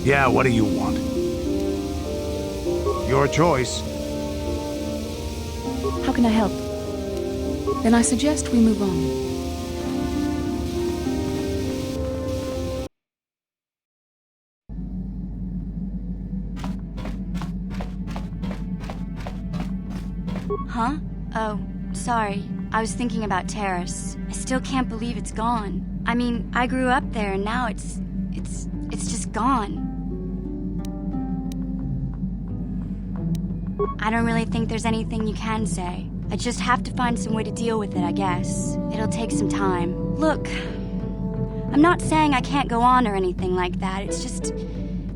Yeah, what do you want? Your choice. How can I help? Then I suggest we move on. Huh? Oh, sorry. I was thinking about Terrace. I still can't believe it's gone. I mean, I grew up there and now it's just gone. I don't really think there's anything you can say. I just have to find some way to deal with it, I guess. It'll take some time. Look, I'm not saying I can't go on or anything like that.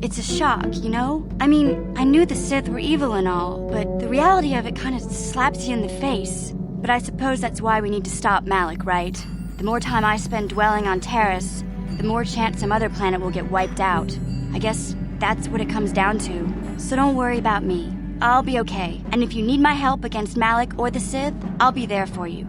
It's a shock, you know? I mean, I knew the Sith were evil and all, but the reality of it kind of slaps you in the face. But I suppose that's why we need to stop Malik, right? The more time I spend dwelling on Terrace, the more chance some other planet will get wiped out. I guess that's what it comes down to. So don't worry about me. I'll be okay. And if you need my help against Malik or the Sith, I'll be there for you.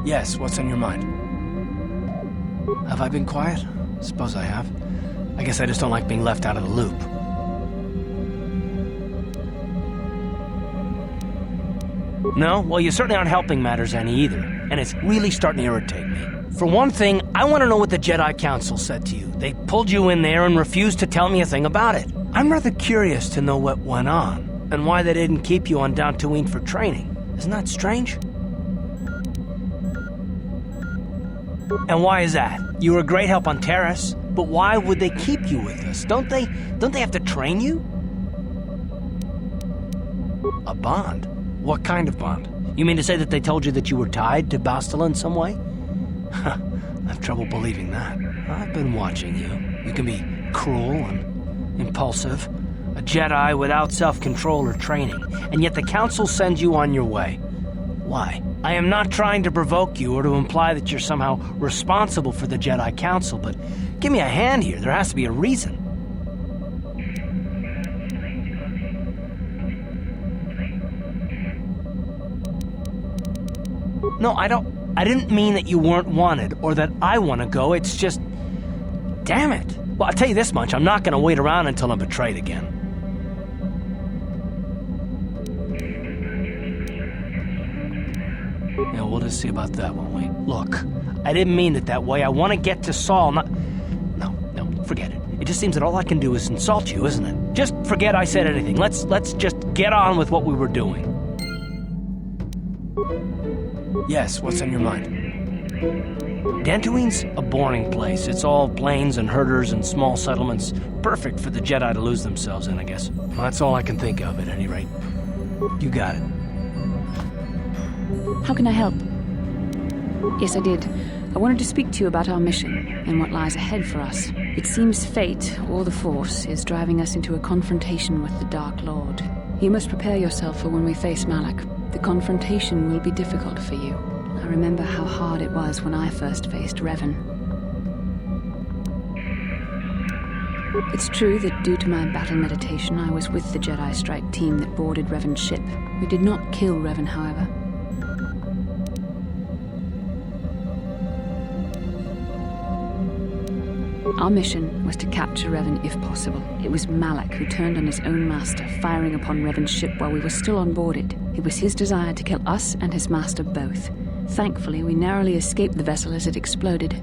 Yes, what's on your mind? Have I been quiet? Suppose I have. I guess I just don't like being left out of the loop. No? Well, you certainly aren't helping matters any either, and it's really starting to irritate me. For one thing, I want to know what the Jedi Council said to you. They pulled you in there and refused to tell me a thing about it. I'm rather curious to know what went on, and why they didn't keep you on Tatooine for training. Isn't that strange? And why is that? You were a great help on Terrace, but why would they keep you with us? Don't they have to train you? A bond? What kind of bond? You mean to say that they told you that you were tied to Bastila in some way? I have trouble believing that. I've been watching you. You can be cruel and impulsive, a Jedi without self-control or training, and yet the Council sends you on your way. Why? I am not trying to provoke you or to imply that you're somehow responsible for the Jedi Council, but give me a hand here. There has to be a reason. No, I don't... I didn't mean that you weren't wanted or that I want to go. It's just... Damn it. Well, I'll tell you this much. I'm not going to wait around until I'm betrayed again. Yeah, we'll just see about that, won't we? Look, I didn't mean it that way. I want to get to Saul, not... No, forget it. It just seems that all I can do is insult you, isn't it? Just forget I said anything. Let's just get on with what we were doing. Yes, what's on your mind? Tatooine's a boring place. It's all plains and herders and small settlements. Perfect for the Jedi to lose themselves in, I guess. Well, that's all I can think of, at any rate. You got it. How can I help? Yes, I did. I wanted to speak to you about our mission and what lies ahead for us. It seems fate, or the Force, is driving us into a confrontation with the Dark Lord. You must prepare yourself for when we face Malak. The confrontation will be difficult for you. I remember how hard it was when I first faced Revan. It's true that due to my battle meditation, I was with the Jedi strike team that boarded Revan's ship. We did not kill Revan, however. Our mission was to capture Revan if possible. It was Malak who turned on his own master, firing upon Revan's ship while we were still on board it. It was his desire to kill us and his master both. Thankfully, we narrowly escaped the vessel as it exploded.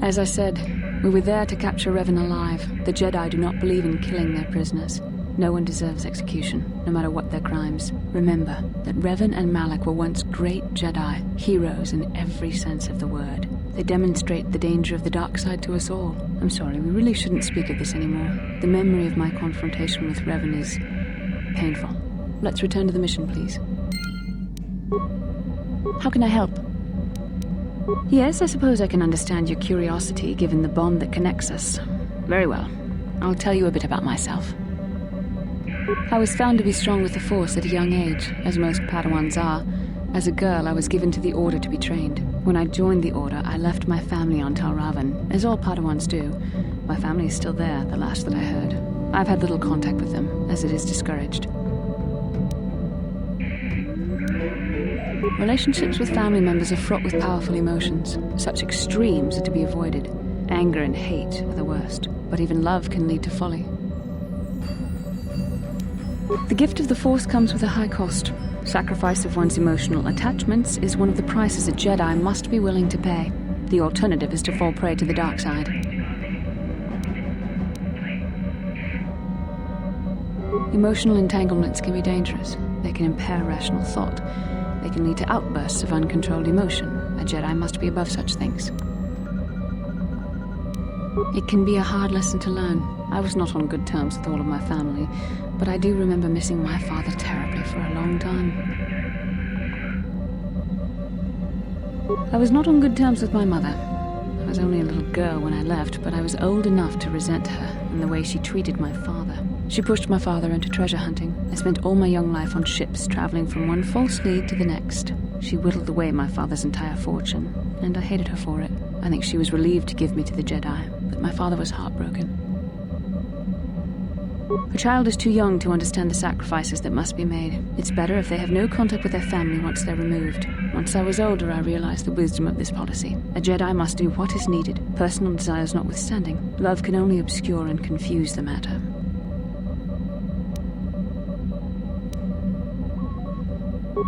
As I said, we were there to capture Revan alive. The Jedi do not believe in killing their prisoners. No one deserves execution, no matter what their crimes. Remember that Revan and Malak were once great Jedi, heroes in every sense of the word. They demonstrate the danger of the dark side to us all. I'm sorry, we really shouldn't speak of this anymore. The memory of my confrontation with Revan is painful. Let's return to the mission, please. How can I help? Yes, I suppose I can understand your curiosity, given the bond that connects us. Very well. I'll tell you a bit about myself. I was found to be strong with the Force at a young age, as most Padawans are. As a girl, I was given to the Order to be trained. When I joined the Order, I left my family on Tal Ravan, as all Padawans do. My family is still there, the last that I heard. I've had little contact with them, as it is discouraged. Relationships with family members are fraught with powerful emotions. Such extremes are to be avoided. Anger and hate are the worst, but even love can lead to folly. The gift of the Force comes with a high cost. Sacrifice of one's emotional attachments is one of the prices a Jedi must be willing to pay. The alternative is to fall prey to the dark side. Emotional entanglements can be dangerous. They can impair rational thought. They can lead to outbursts of uncontrolled emotion. A Jedi must be above such things. It can be a hard lesson to learn. I was not on good terms with all of my family, but I do remember missing my father terribly for a long time. I was not on good terms with my mother. I was only a little girl when I left, but I was old enough to resent her and the way she treated my father. She pushed my father into treasure hunting. I spent all my young life on ships, traveling from one false lead to the next. She whittled away my father's entire fortune, and I hated her for it. I think she was relieved to give me to the Jedi, but my father was heartbroken. A child is too young to understand the sacrifices that must be made. It's better if they have no contact with their family once they're removed. Once I was older, I realized the wisdom of this policy. A Jedi must do what is needed, personal desires notwithstanding. Love can only obscure and confuse the matter.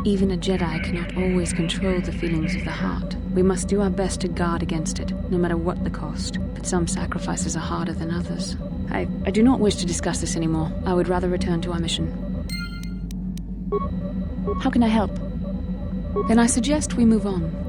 Even a Jedi cannot always control the feelings of the heart. We must do our best to guard against it, no matter what the cost. But some sacrifices are harder than others. I do not wish to discuss this anymore. I would rather return to our mission. How can I help? Then I suggest we move on.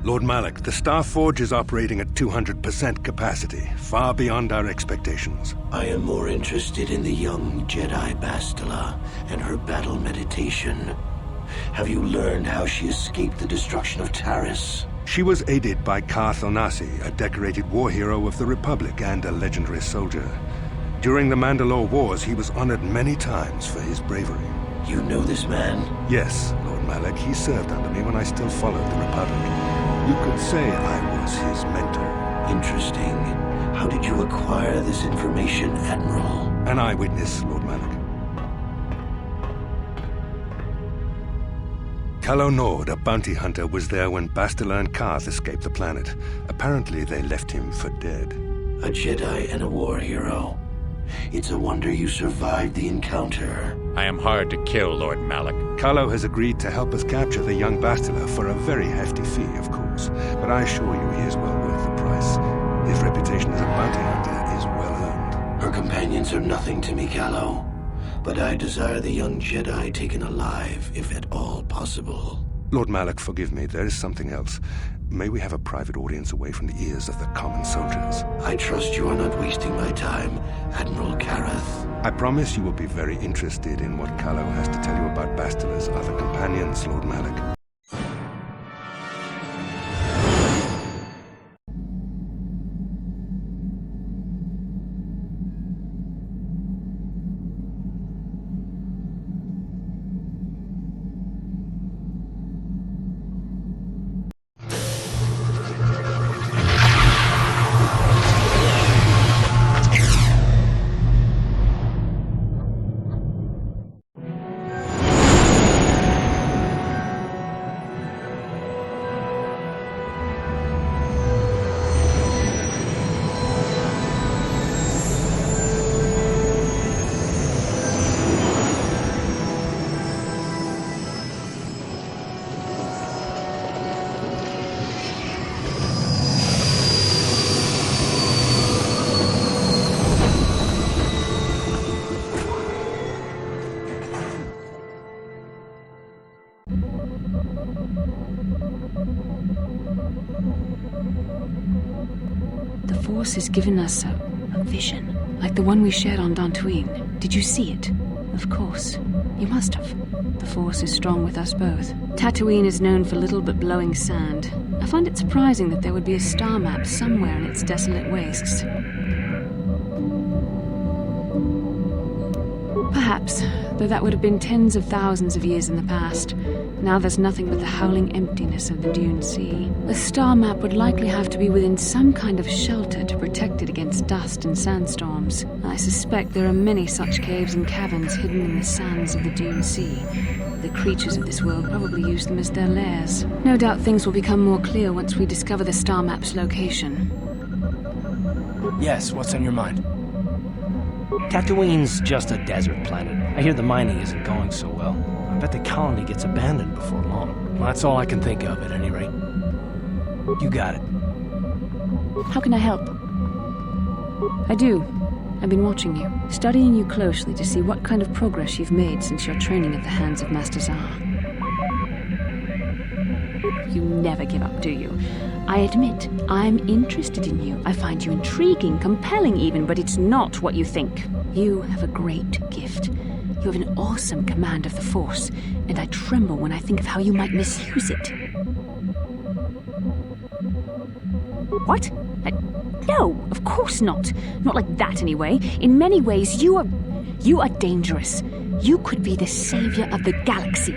Lord Malak, the Star Forge is operating at 200% capacity, far beyond our expectations. I am more interested in the young Jedi Bastila and her battle meditation. Have you learned how she escaped the destruction of Taris? She was aided by KotOR, a decorated war hero of the Republic and a legendary soldier. During the Mandalore Wars, he was honored many times for his bravery. You know this man? Yes, Lord Malak, he served under me when I still followed the Republic. You could say I was his mentor. Interesting. How did you acquire this information, Admiral? An eyewitness, Lord Malak. Calo Nord, a bounty hunter, was there when Bastila and Karth escaped the planet. Apparently, they left him for dead. A Jedi and a war hero. It's a wonder you survived the encounter. I am hard to kill, Lord Malak. Calo has agreed to help us capture the young Bastila for a very hefty fee, of course. But I assure you he is well worth the price. His reputation as a bounty hunter is well earned. Her companions are nothing to me, Calo. But I desire the young Jedi taken alive, if at all possible. Lord Malak, forgive me, there is something else. May we have a private audience away from the ears of the common soldiers? I trust you are not wasting my time, Admiral Karath. I promise you will be very interested in what Calo has to tell you about Bastila's other companions, Lord Malak. The Force has given us a vision, like the one we shared on Tatooine. Did you see it? Of course. You must have. The Force is strong with us both. Tatooine is known for little but blowing sand. I find it surprising that there would be a star map somewhere in its desolate wastes. Perhaps, though that would have been tens of thousands of years in the past. Now there's nothing but the howling emptiness of the Dune Sea. A star map would likely have to be within some kind of shelter to protect it against dust and sandstorms. I suspect there are many such caves and caverns hidden in the sands of the Dune Sea. The creatures of this world probably use them as their lairs. No doubt things will become more clear once we discover the star map's location. Yes, what's on your mind? Tatooine's just a desert planet. I hear the mining isn't going so well. I bet the colony gets abandoned before long. Well, that's all I can think of, at any rate. You got it. How can I help? I do. I've been watching you, studying you closely to see what kind of progress you've made since your training at the hands of Master Zahar. You never give up, do you? I admit, I'm interested in you. I find you intriguing, compelling even, but it's not what you think. You have a great gift. You have an awesome command of the Force, and I tremble when I think of how you might misuse it. What? No, of course not. Not like that, anyway. In many ways, you are dangerous. You could be the savior of the galaxy,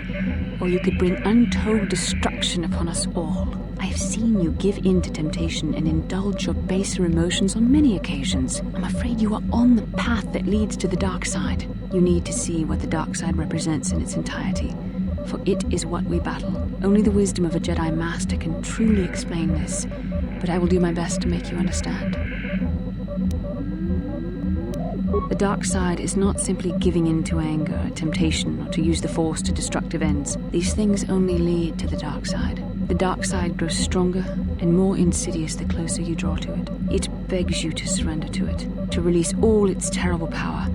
or you could bring untold destruction upon us all. I have seen you give in to temptation and indulge your baser emotions on many occasions. I'm afraid you are on the path that leads to the dark side. You need to see what the dark side represents in its entirety, for it is what we battle. Only the wisdom of a Jedi Master can truly explain this, but I will do my best to make you understand. The dark side is not simply giving in to anger, temptation, or to use the Force to destructive ends. These things only lead to the dark side. The dark side grows stronger and more insidious the closer you draw to it. It begs you to surrender to it, to release all its terrible power,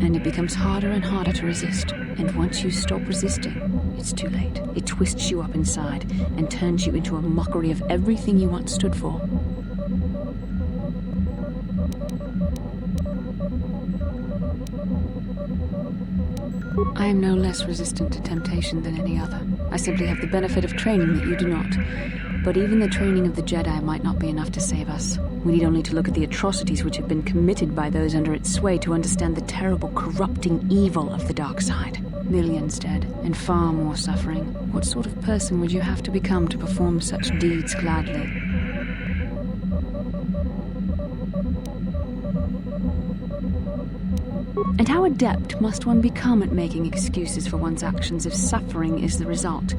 and it becomes harder and harder to resist. And once you stop resisting, it's too late. It twists you up inside and turns you into a mockery of everything you once stood for. I am no less resistant to temptation than any other. I simply have the benefit of training that you do not. But even the training of the Jedi might not be enough to save us. We need only to look at the atrocities which have been committed by those under its sway to understand the terrible, corrupting evil of the dark side. Millions dead, and far more suffering. What sort of person would you have to become to perform such deeds gladly? And how adept must one become at making excuses for one's actions if suffering is the result?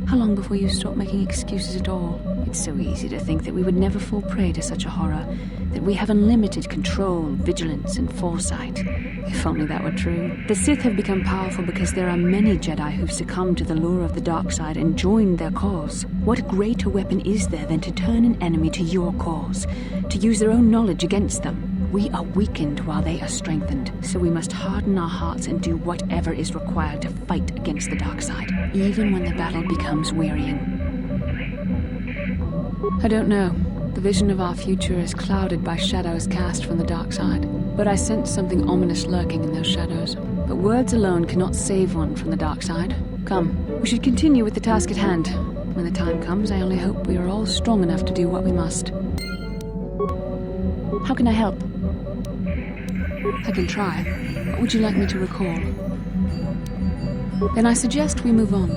How long before you stop making excuses at all? It's so easy to think that we would never fall prey to such a horror, that we have unlimited control, vigilance, and foresight. If only that were true. The Sith have become powerful because there are many Jedi who've succumbed to the lure of the dark side and joined their cause. What greater weapon is there than to turn an enemy to your cause, to use their own knowledge against them? We are weakened while they are strengthened, so we must harden our hearts and do whatever is required to fight against the dark side, even when the battle becomes wearying. I don't know. The vision of our future is clouded by shadows cast from the dark side, but I sense something ominous lurking in those shadows. But words alone cannot save one from the dark side. Come, we should continue with the task at hand. When the time comes, I only hope we are all strong enough to do what we must. How can I help? I can try. What would you like me to recall? Then I suggest we move on.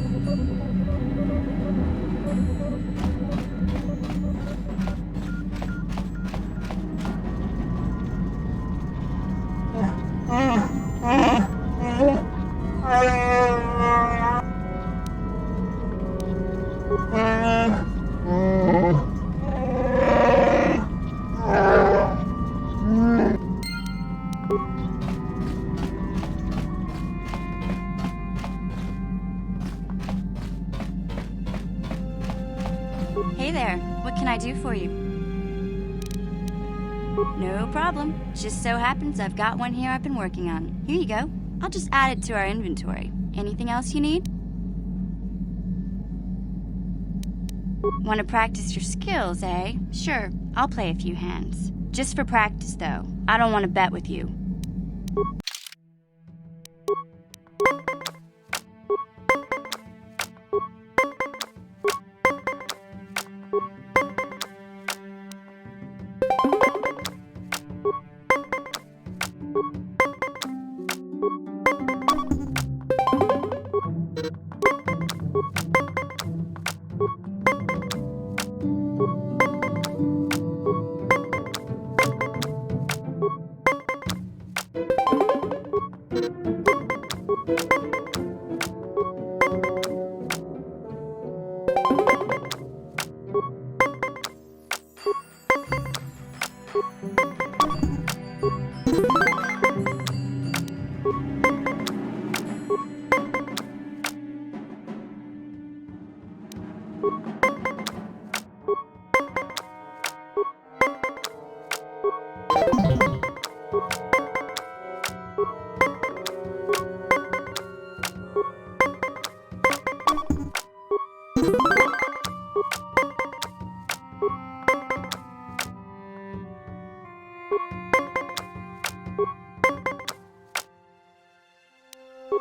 Hey there, what can I do for you? No problem. Just so happens I've got one here I've been working on. Here you go. I'll just add it to our inventory. Anything else you need? Want to practice your skills, eh? Sure, I'll play a few hands. Just for practice, though. I don't want to bet with you. Hey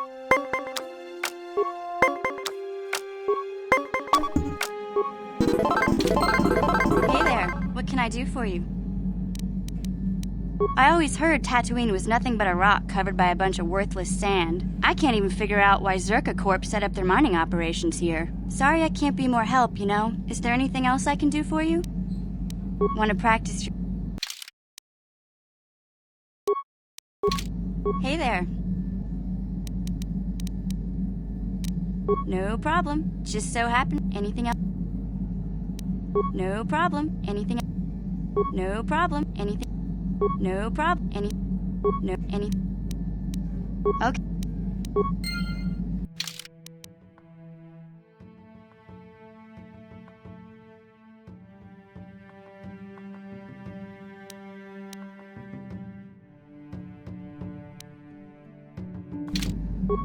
there, what can I do for you? I always heard Tatooine was nothing but a rock covered by a bunch of worthless sand. I can't even figure out why Zerka Corp set up their mining operations here. Sorry I can't be more help, you know? Is there anything else I can do for you? Want to practice your... Hey there. No problem. Just so happen. Anything else? No problem. Anything else? No problem. Anything? No problem. Any. Okay.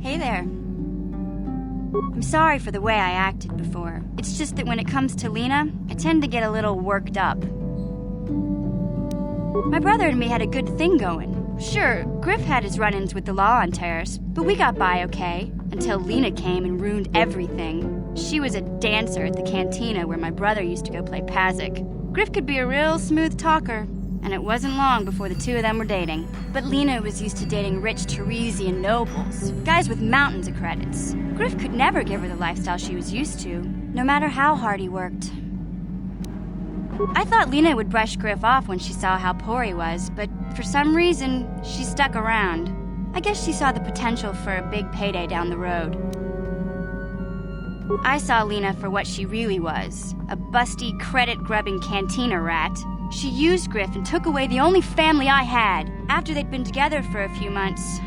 Hey there. I'm sorry for the way I acted before. It's just that when it comes to Lena, I tend to get a little worked up. My brother and me had a good thing going. Sure, Griff had his run-ins with the law on Terrace, but we got by okay, until Lena came and ruined everything. She was a dancer at the cantina where my brother used to go play Pazik. Griff could be a real smooth talker, and it wasn't long before the two of them were dating. But Lena was used to dating rich Teresian nobles, guys with mountains of credits. Griff could never give her the lifestyle she was used to, no matter how hard he worked. I thought Lena would brush Griff off when she saw how poor he was, but for some reason, she stuck around. I guess she saw the potential for a big payday down the road. I saw Lena for what she really was, a busty, credit-grubbing cantina rat. She used Griff and took away the only family I had. After they'd been together for a few months,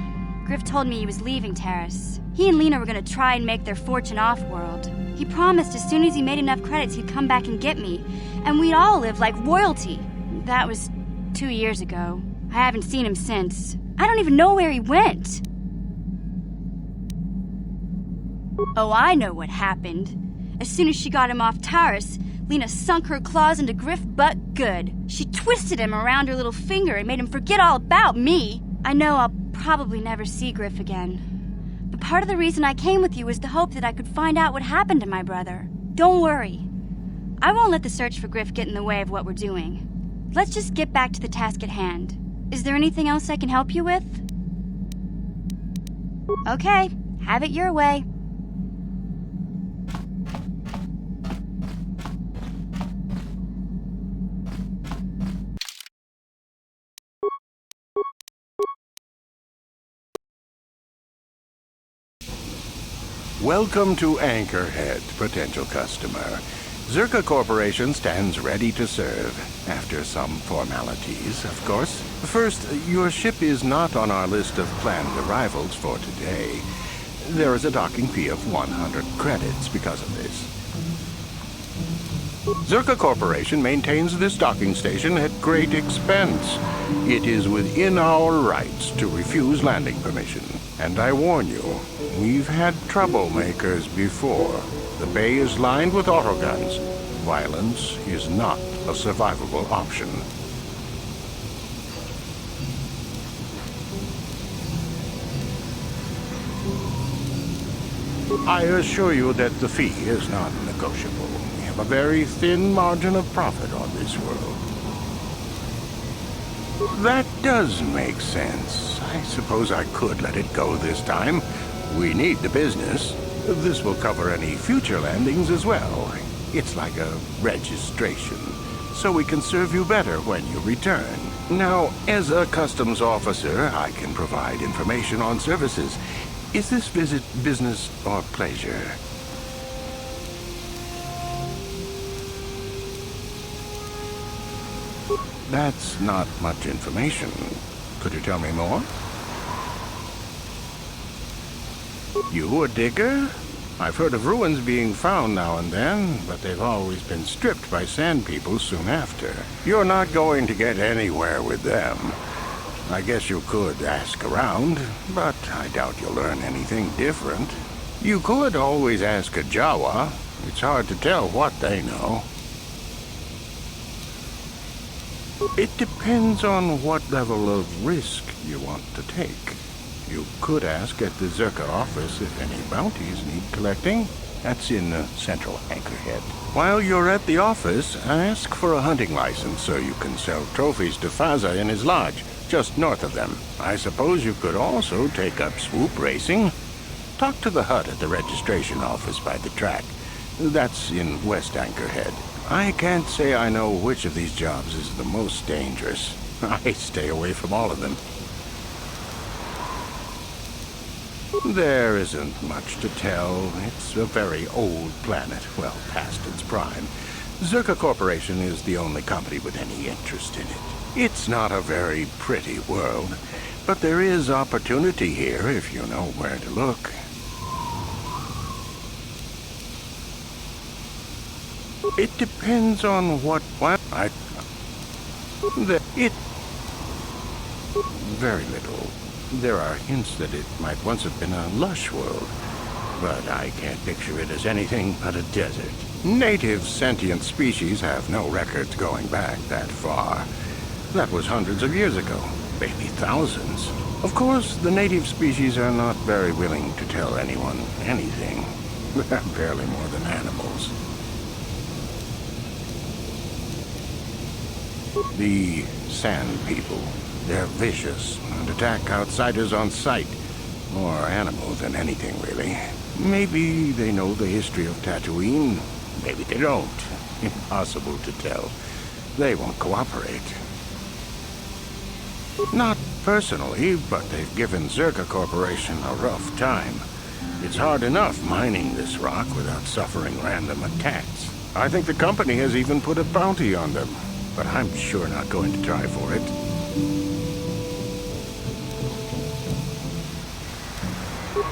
Griff told me he was leaving Terrace. He and Lena were gonna try and make their fortune off-world. He promised as soon as he made enough credits he'd come back and get me, and we'd all live like royalty. That was 2 years ago. I haven't seen him since. I don't even know where he went. Oh, I know what happened. As soon as she got him off Terrace, Lena sunk her claws into Griff butt good. She twisted him around her little finger and made him forget all about me. I know I'll probably never see Griff again. But part of the reason I came with you was to hope that I could find out what happened to my brother. Don't worry. I won't let the search for Griff get in the way of what we're doing. Let's just get back to the task at hand. Is there anything else I can help you with? Okay, have it your way. Welcome to Anchorhead, potential customer. Zerka Corporation stands ready to serve, after some formalities, of course. First, your ship is not on our list of planned arrivals for today. There is a docking fee of 100 credits because of this. Zerka Corporation maintains this docking station at great expense. It is within our rights to refuse landing permission. And I warn you, we've had troublemakers before. The bay is lined with autoguns. Violence is not a survivable option. I assure you that the fee is not negotiable. We have a very thin margin of profit on this world. That does make sense. I suppose I could let it go this time. We need the business. This will cover any future landings as well. It's like a registration, so we can serve you better when you return. Now, as a customs officer, I can provide information on services. Is this visit business or pleasure? That's not much information. Could you tell me more? You a digger? I've heard of ruins being found now and then, but they've always been stripped by sand people soon after. You're not going to get anywhere with them. I guess you could ask around, but I doubt you'll learn anything different. You could always ask a Jawa. It's hard to tell what they know. It depends on what level of risk you want to take. You could ask at the Zerka office if any bounties need collecting. That's in Central Anchorhead. While you're at the office, ask for a hunting license so you can sell trophies to Faza in his lodge, just north of them. I suppose you could also take up swoop racing. Talk to the hut at the registration office by the track. That's in West Anchorhead. I can't say I know which of these jobs is the most dangerous. I stay away from all of them. There isn't much to tell. It's a very old planet, well past its prime. Zerka Corporation is the only company with any interest in it. It's not a very pretty world, but there is opportunity here if you know where to look. It depends on what very little. There are hints that it might once have been a lush world, but I can't picture it as anything but a desert. Native sentient species have no records going back that far. That was hundreds of years ago, maybe thousands. Of course, the native species are not very willing to tell anyone anything. They're barely more than animals. The Sand People. They're vicious and attack outsiders on sight. More animals than anything, really. Maybe they know the history of Tatooine. Maybe they don't. Impossible to tell. They won't cooperate. Not personally, but they've given Zerka Corporation a rough time. It's hard enough mining this rock without suffering random attacks. I think the company has even put a bounty on them, but I'm sure not going to try for it.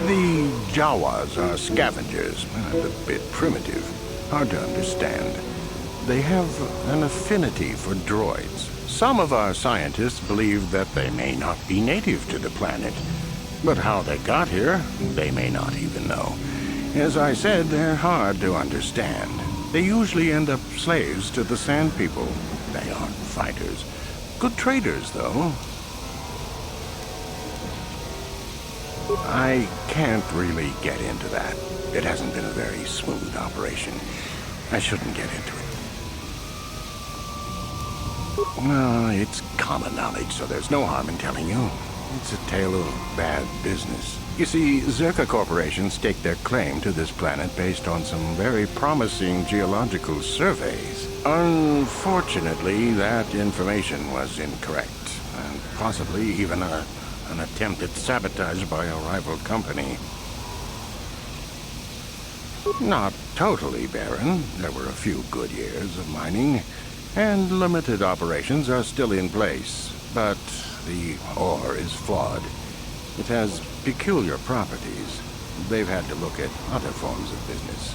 The Jawas are scavengers, and a bit primitive. Hard to understand. They have an affinity for droids. Some of our scientists believe that they may not be native to the planet. But how they got here, they may not even know. As I said, they're hard to understand. They usually end up slaves to the Sand People. They aren't fighters. Good traders, though. I can't really get into that. It hasn't been a very smooth operation. I shouldn't get into it. Well, it's common knowledge, so there's no harm in telling you. It's a tale of bad business. You see, Zerka Corporation staked their claim to this planet based on some very promising geological surveys. Unfortunately, that information was incorrect, and possibly even an attempt at sabotage by a rival company. Not totally barren. There were a few good years of mining, and limited operations are still in place. But the ore is flawed. It has peculiar properties. They've had to look at other forms of business.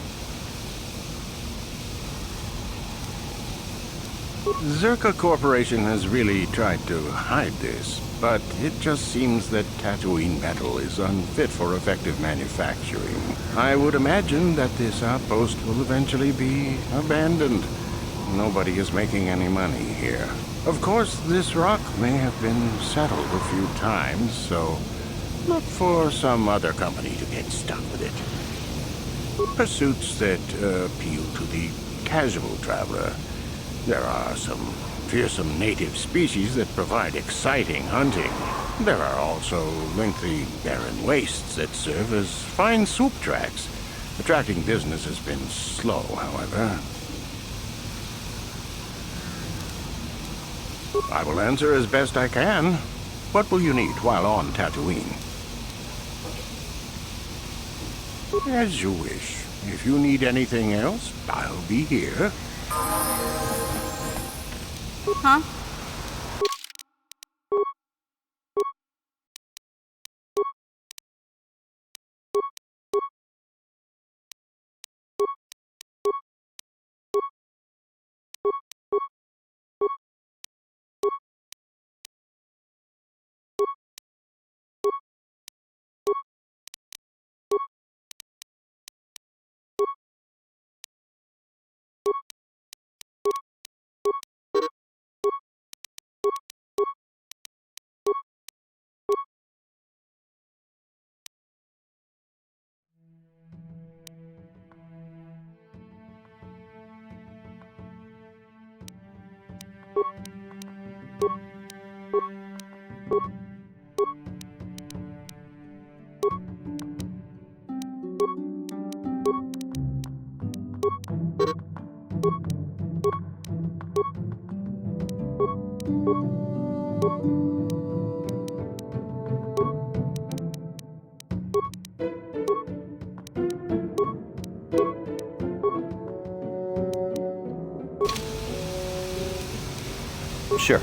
Zerka Corporation has really tried to hide this, but it just seems that Tatooine metal is unfit for effective manufacturing. I would imagine that this outpost will eventually be abandoned. Nobody is making any money here. Of course, this rock may have been settled a few times, so look for some other company to get stuck with it. Pursuits that appeal to the casual traveler. There are some fearsome native species that provide exciting hunting. There are also lengthy, barren wastes that serve as fine swoop tracks. Attracting business has been slow, however. I will answer as best I can. What will you need while on Tatooine? As you wish. If you need anything else, I'll be here. Huh? Sure.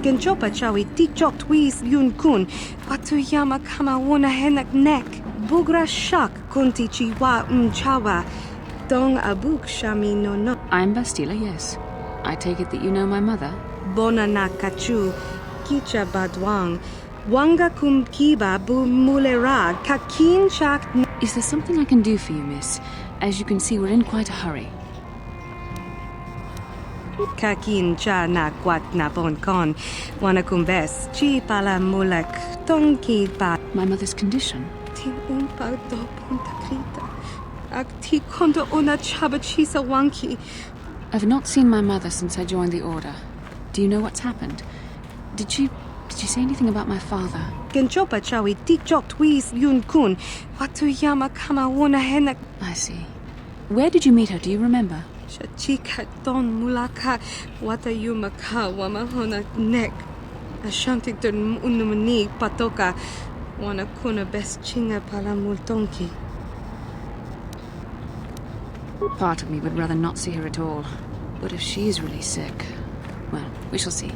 Genchopa chawi tikchok twis yun kun. Patuyama kama wona henak nek. Bugra shak kunti chiwa chawa. Dong abuk shami no. I'm Bastila, yes. I take it that you know my mother? Bona na kachu. Kicha badwang. Wanga kum kiba bu mulera. Kakin chak. Is there something I can do for you, miss? As you can see, we're in quite a hurry. Kakin cha na kwat na bon kon. Wana kumbes. Chi pala mulak. Tonki ba. My mother's condition? Ti umpa do ponta krita. Ak ti kondo ona chaba chisa wanki. I've not seen my mother since I joined the Order. Do you know what's happened? Did she say anything about my father? Genchopa chawi tikchok twis yun kun. Watuyama kama wona henak. I see. Where did you meet her? Do you remember? Chika don mulaka. Watayuma ka wamahona nek. Ashanti tun unumani patoka. Wana kuna best chinga pala multonki. Part of me would rather not see her at all. But if she's really sick, well, we shall see.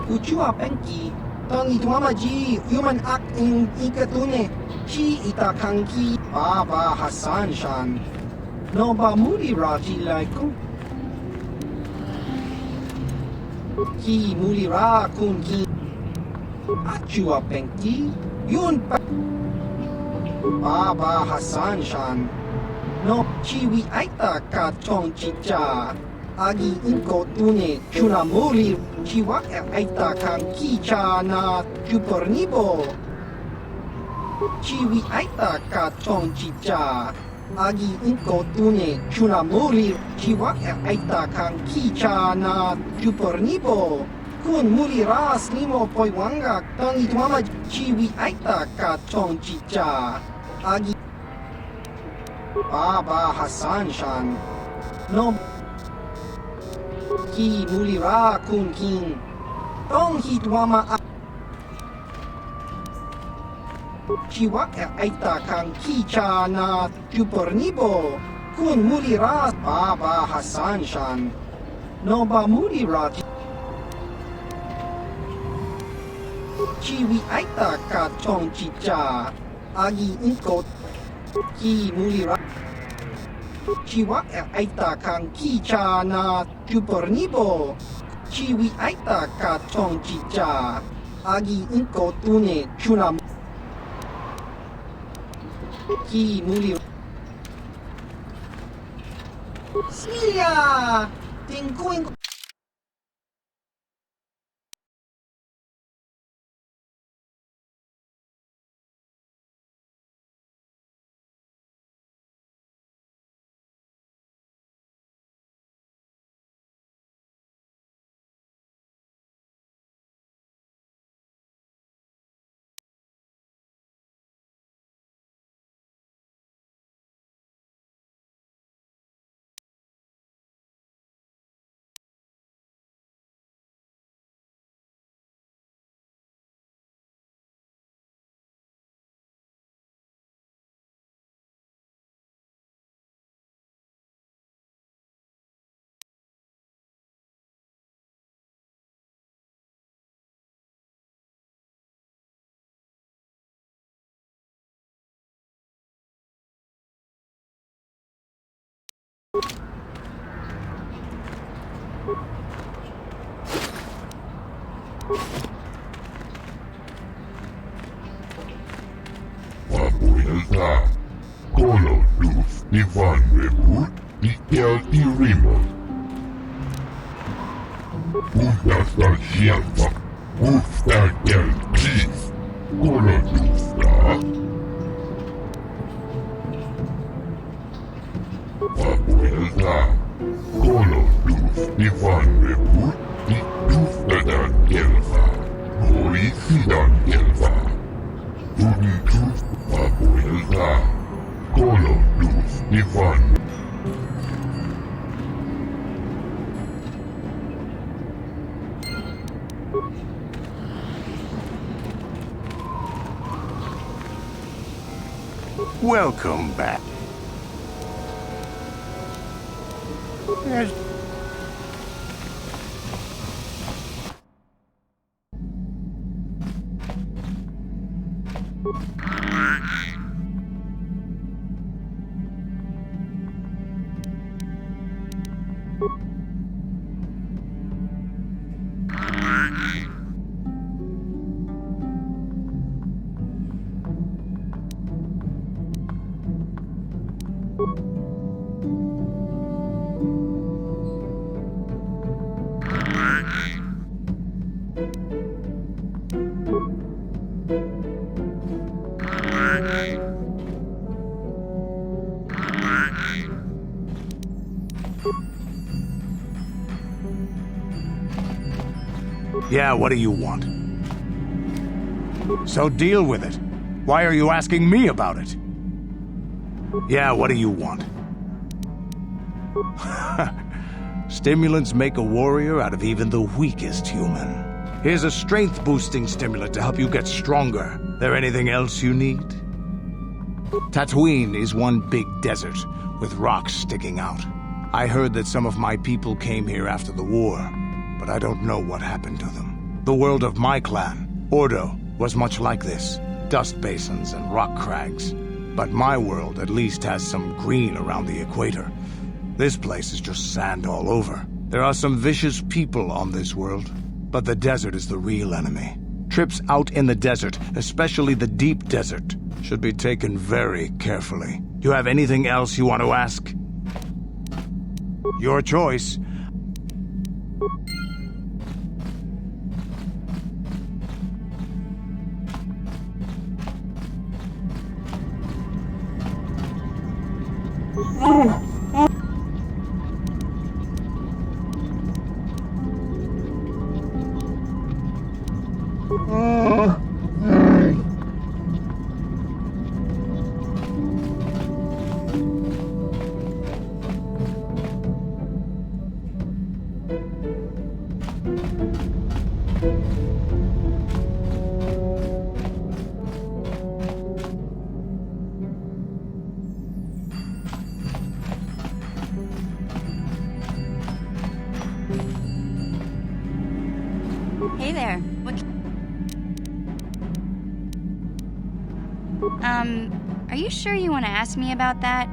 Uchua penki, tong ituama ji, human act in ikatune, chi itakanki, Baba Hassan Shan. No ba muri raji laiku. Ki muri ra kun ki. Achua penki, yun pa. Baba Hassan Shan. No chiwi aita ka chong chicha. Agi inko tune chuna muri chiwa aita kang kicha na chupornibo. Chiwi aita ka chong chicha. Agi inko tune chuna muri chiwa aita kang kicha na chupornibo. Kun muri ras limo poiwanga tangi tuama chiwi aita ka chong chicha. Agi Baba Hassan Shan. No Ki mulira kun kin. Tong hitwama a. Chiwa aita kang kicha na chupornibo. Kun mulira Baba Hassan Shan. No ba mulira chiwi aita ka chong chicha. Agi inko ki mulira. Chiwa aita kang kicha na chupornibo. Chiwi aita ka chong chicha. Agi inko tune chuna. Ki muli. Smilia! Tingkuin ko. Papuelta, Colo Luz, Ivan Rebut, Ikel y Rimo. Punta Sargienta, Busta del Kiss, Colo Luzta. Papuelta, Colo Luz, Ivan Rebut, Busta del Kelva, Policía Kelva. Tunitus, Papuelta, Colo Luz, Ivan. Welcome back. As Yeah, what do you want? So deal with it. Why are you asking me about it? Yeah, what do you want? Stimulants make a warrior out of even the weakest human. Here's a strength-boosting stimulant to help you get stronger. There anything else you need? Tatooine is one big desert with rocks sticking out. I heard that some of my people came here after the war, but I don't know what happened to them. The world of my clan, Ordo, was much like this. Dust basins and rock crags. But my world at least has some green around the equator. This place is just sand all over. There are some vicious people on this world, but the desert is the real enemy. Trips out in the desert, especially the deep desert, should be taken very carefully. Do you have anything else you want to ask? Your choice. Hey there. What? Are you sure you want to ask me about that?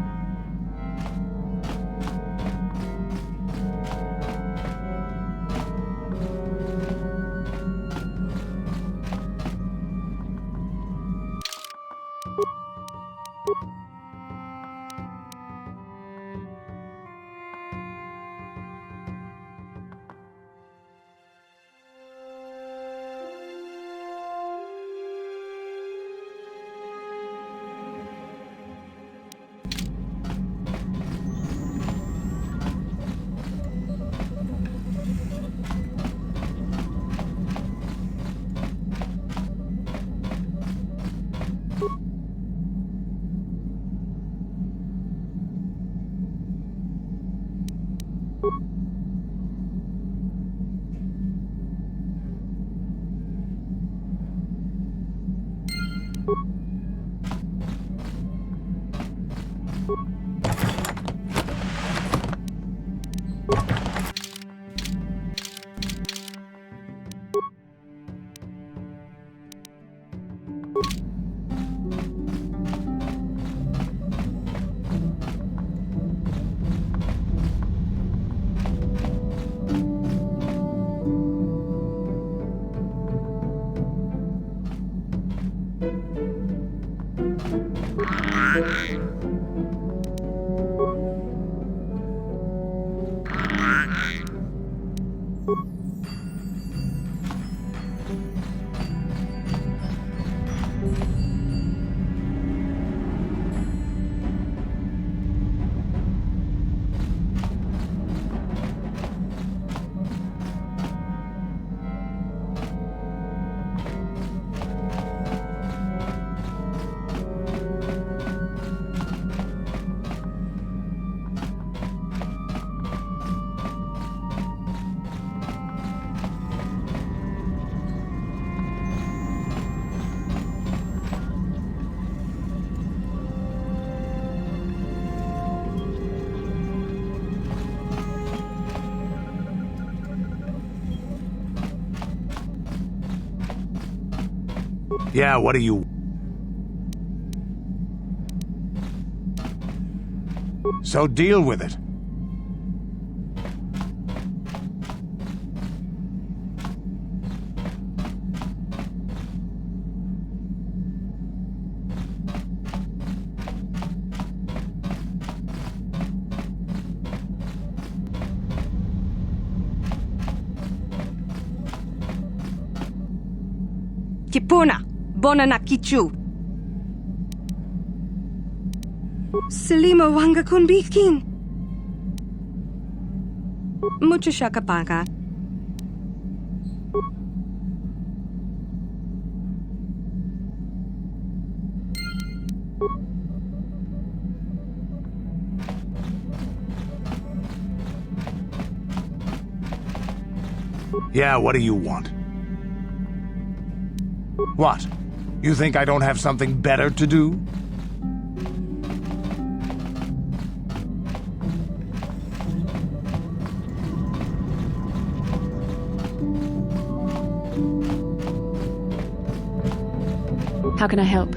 Yeah, what do you... So deal with it. Kipuna, bona na kichu. Selima wanga kun bikin. Mucho shakapaka. Yeah, what do you want? What? You think I don't have something better to do? How can I help?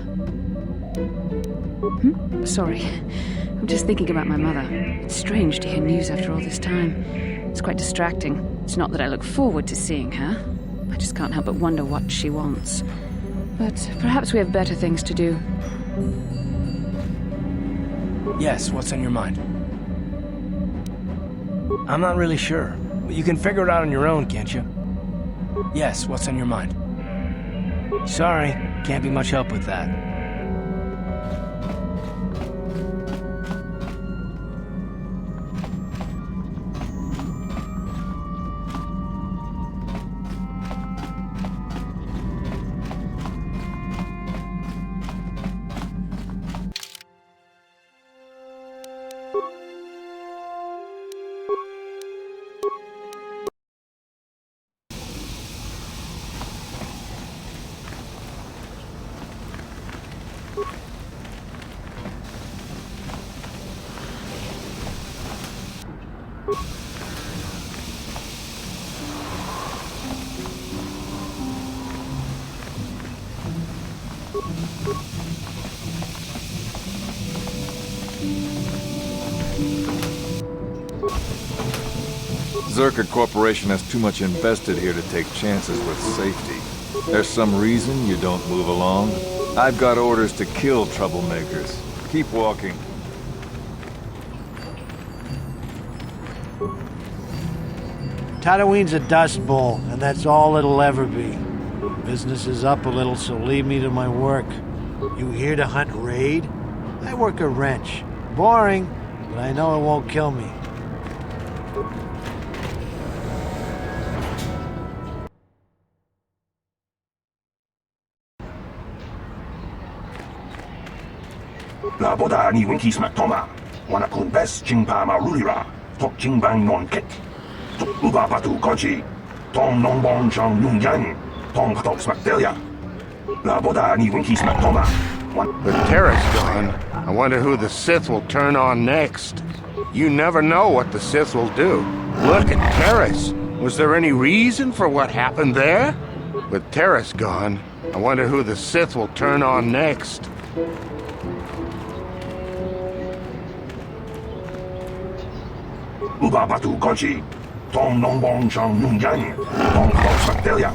Sorry. I'm just thinking about my mother. It's strange to hear news after all this time. It's quite distracting. It's not that I look forward to seeing her. I just can't help but wonder what she wants. But perhaps we have better things to do. Yes, what's on your mind? I'm not really sure. But you can figure it out on your own, can't you? Yes, what's on your mind? Sorry, can't be much help with that. Zerka Corporation has too much invested here to take chances with safety. There's some reason you don't move along? I've got orders to kill troublemakers. Keep walking. Tatooine's a dust bowl, and that's all it'll ever be. Business is up a little, so leave me to my work. You here to hunt raid? I work a wrench. Boring, but I know it won't kill me. La boda ni winkis matoma. Wana kun bes jingpa marulira. Tok jingbang non kit. Tok uba patu kochi. Tong non bon chang yung yang. Tong patok smakdelia. La boda ni winkis matoma. With Terrace gone, I wonder who the Sith will turn on next. You never know what the Sith will do. Look at Terrace. Was there any reason for what happened there? With Terrace gone, I wonder who the Sith will turn on next. Uba patu kochi. Tong non bon chang yung yang. Tong patok smakdelia.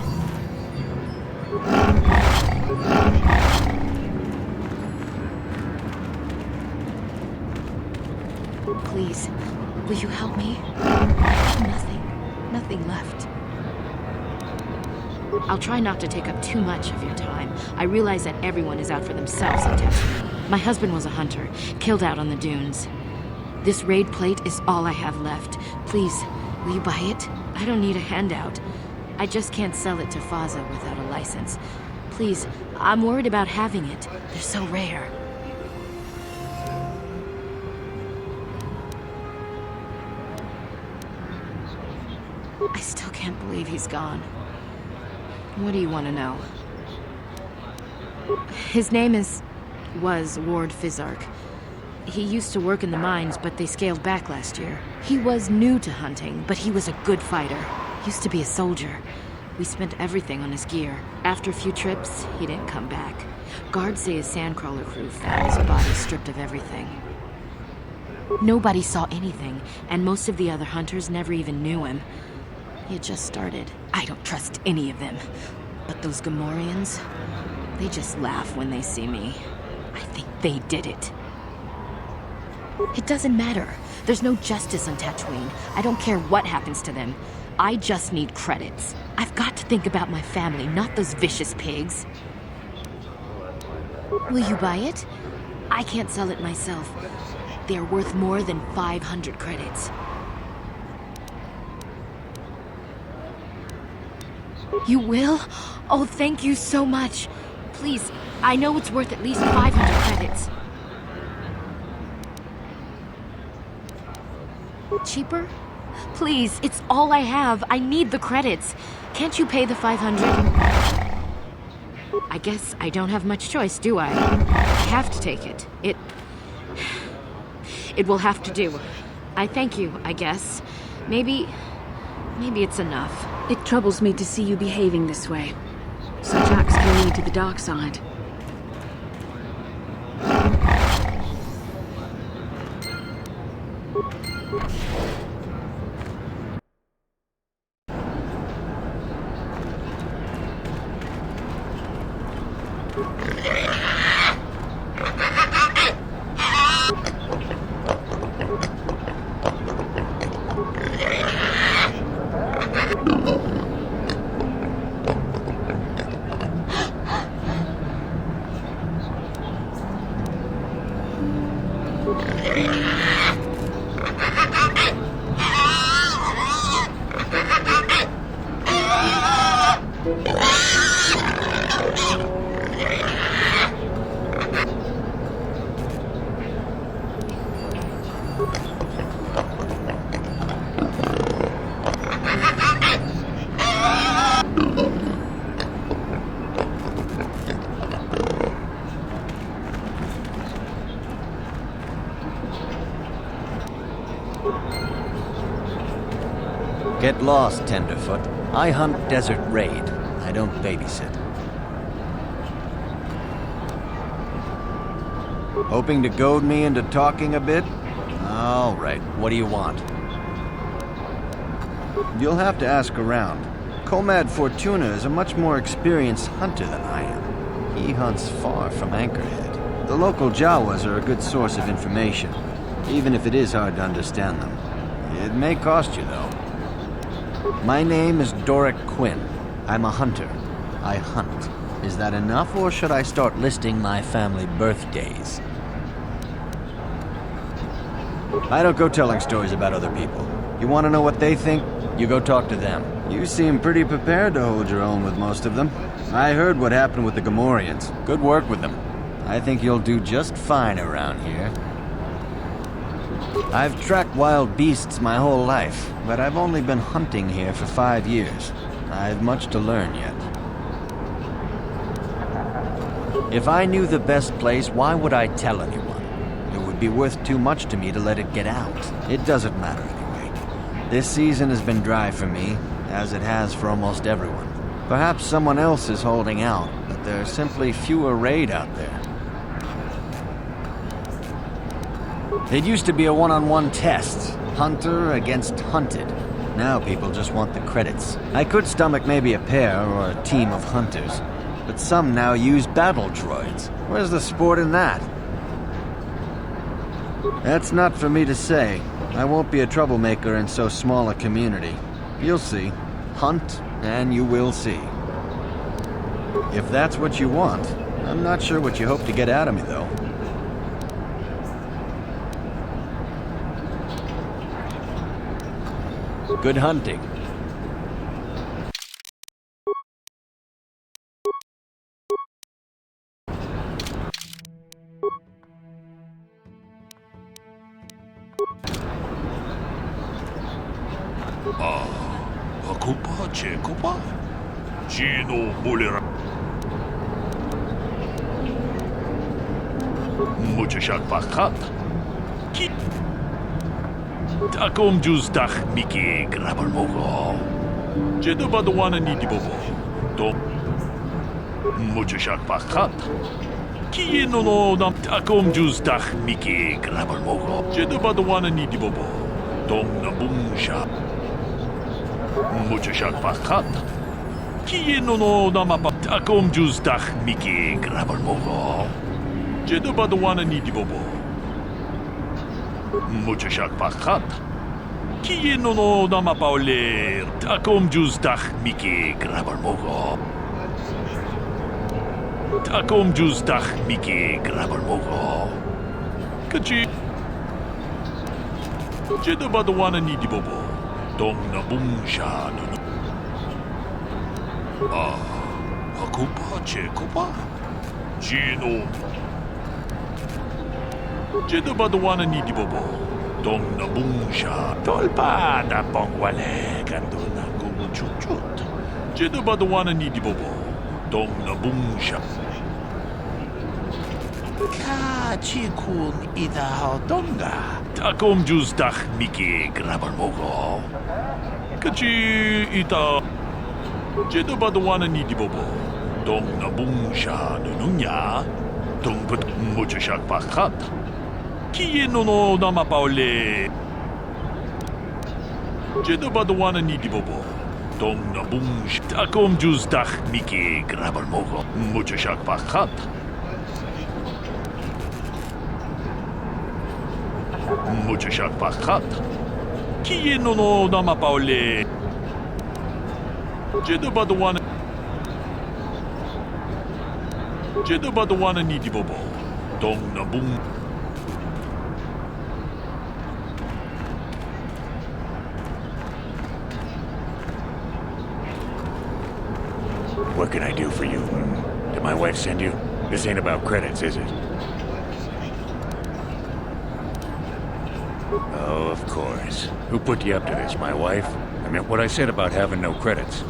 Please, will you help me? Nothing left. I'll try not to take up too much of your time. I realize that everyone is out for themselves in Tatooine. My husband was a hunter, killed out on the dunes. This raid plate is all I have left. Please, will you buy it? I don't need a handout. I just can't sell it to Faza without a license. Please, I'm worried about having it. They're so rare. I still can't believe he's gone. What do you want to know? His name was Ward Fizark. He used to work in the mines, but they scaled back last year. He was new to hunting, but he was a good fighter. Used to be a soldier. We spent everything on his gear. After a few trips, he didn't come back. Guards say his sandcrawler crew found his body stripped of everything. Nobody saw anything, and most of the other hunters never even knew him. He had just started. I don't trust any of them. But those Gamorreans, they just laugh when they see me. I think they did it. It doesn't matter. There's no justice on Tatooine. I don't care what happens to them. I just need credits. I've got to think about my family, not those vicious pigs. Will you buy it? I can't sell it myself. They're worth more than 500 credits. You will? Oh, thank you so much. Please, I know it's worth at least 500 credits. Cheaper? Please, it's all I have. I need the credits. Can't you pay the 500? I guess I don't have much choice, do I? I have to take it. It will have to do. I thank you, I guess. Maybe it's enough. It troubles me to see you behaving this way. Such acts can lead to the dark side. Get lost, Tenderfoot. I hunt Desert Raid. I don't babysit. Hoping to goad me into talking a bit? All right, what do you want? You'll have to ask around. Comad Fortuna is a much more experienced hunter than I am. He hunts far from Anchorhead. The local Jawas are a good source of information, even if it is hard to understand them. It may cost you, though. My name is Doric Quinn. I'm a hunter. I hunt. Is that enough, or should I start listing my family birthdays? I don't go telling stories about other people. You want to know what they think? You go talk to them. You seem pretty prepared to hold your own with most of them. I heard what happened with the Gamorreans. Good work with them. I think you'll do just fine around here. I've tracked wild beasts my whole life, but I've only been hunting here for 5 years. I've much to learn yet. If I knew the best place, why would I tell anyone? It would be worth too much to me to let it get out. It doesn't matter anyway. This season has been dry for me, as it has for almost everyone. Perhaps someone else is holding out, but there are simply fewer raid out there. It used to be a one-on-one test, hunter against hunted. Now people just want the credits. I could stomach maybe a pair or a team of hunters, but some now use battle droids. Where's the sport in that? That's not for me to say. I won't be a troublemaker in so small a community. You'll see. Hunt, and you will see. If that's what you want, I'm not sure what you hope to get out of me, though. Good hunting. Akupa, Chekopa? Chino Mulira. Muchachak Pakat. Takom Justach Miki Grabalmogo. Jedu Badwana Nidibobo. Dom Muchashak Pakat. Kie no dam takom jus dach Miki Grabal Mogo. Jedu Badwana Nidibobo. Dom Nabungsha. Muchashak Pakat. Kie no dam takom jus dach Miki Grabal Mogo. Jedu Badwana Nidibobo. Muchashak Pakat. Kie no dama pauler takom jus dach Miki Grabal Mogo. Takom jus dach Miki Grabal Mogo. Kachi. Jedu Badwana Nidibobo. Dom Nabungsha no. Akupa Chekupa. Gino. Jedu Badwana Nidibobo. Dom Nabungsha. Tolpa da Bongwale Kanduna Gugu Chuchut. Jedu Badwana Nidibobo. Dom Nabungsha. Kachikun Ida Hodonga. Takom jus dach Miki Grabal Mogo. Kachi Ita. Jedu Badwana Nidibobo. Dom Nabungsha Nununya. Tungbut Muchashak Pakat. Kie no dama paule. Jedu Badwana Nidibobo. Dom Nabungsha. Takom jus dach Miki Grabal Mogo. Muchashak Pakat. Muchashak Pakat. Kie no dama paule. Jedu Badwana. Jedu Badwana Nidibobo. Dom Nabung. What can I do for you? Did my wife send you? This ain't about credits, is it? Oh, of course. Who put you up to this, my wife? I meant what I said about having no credits.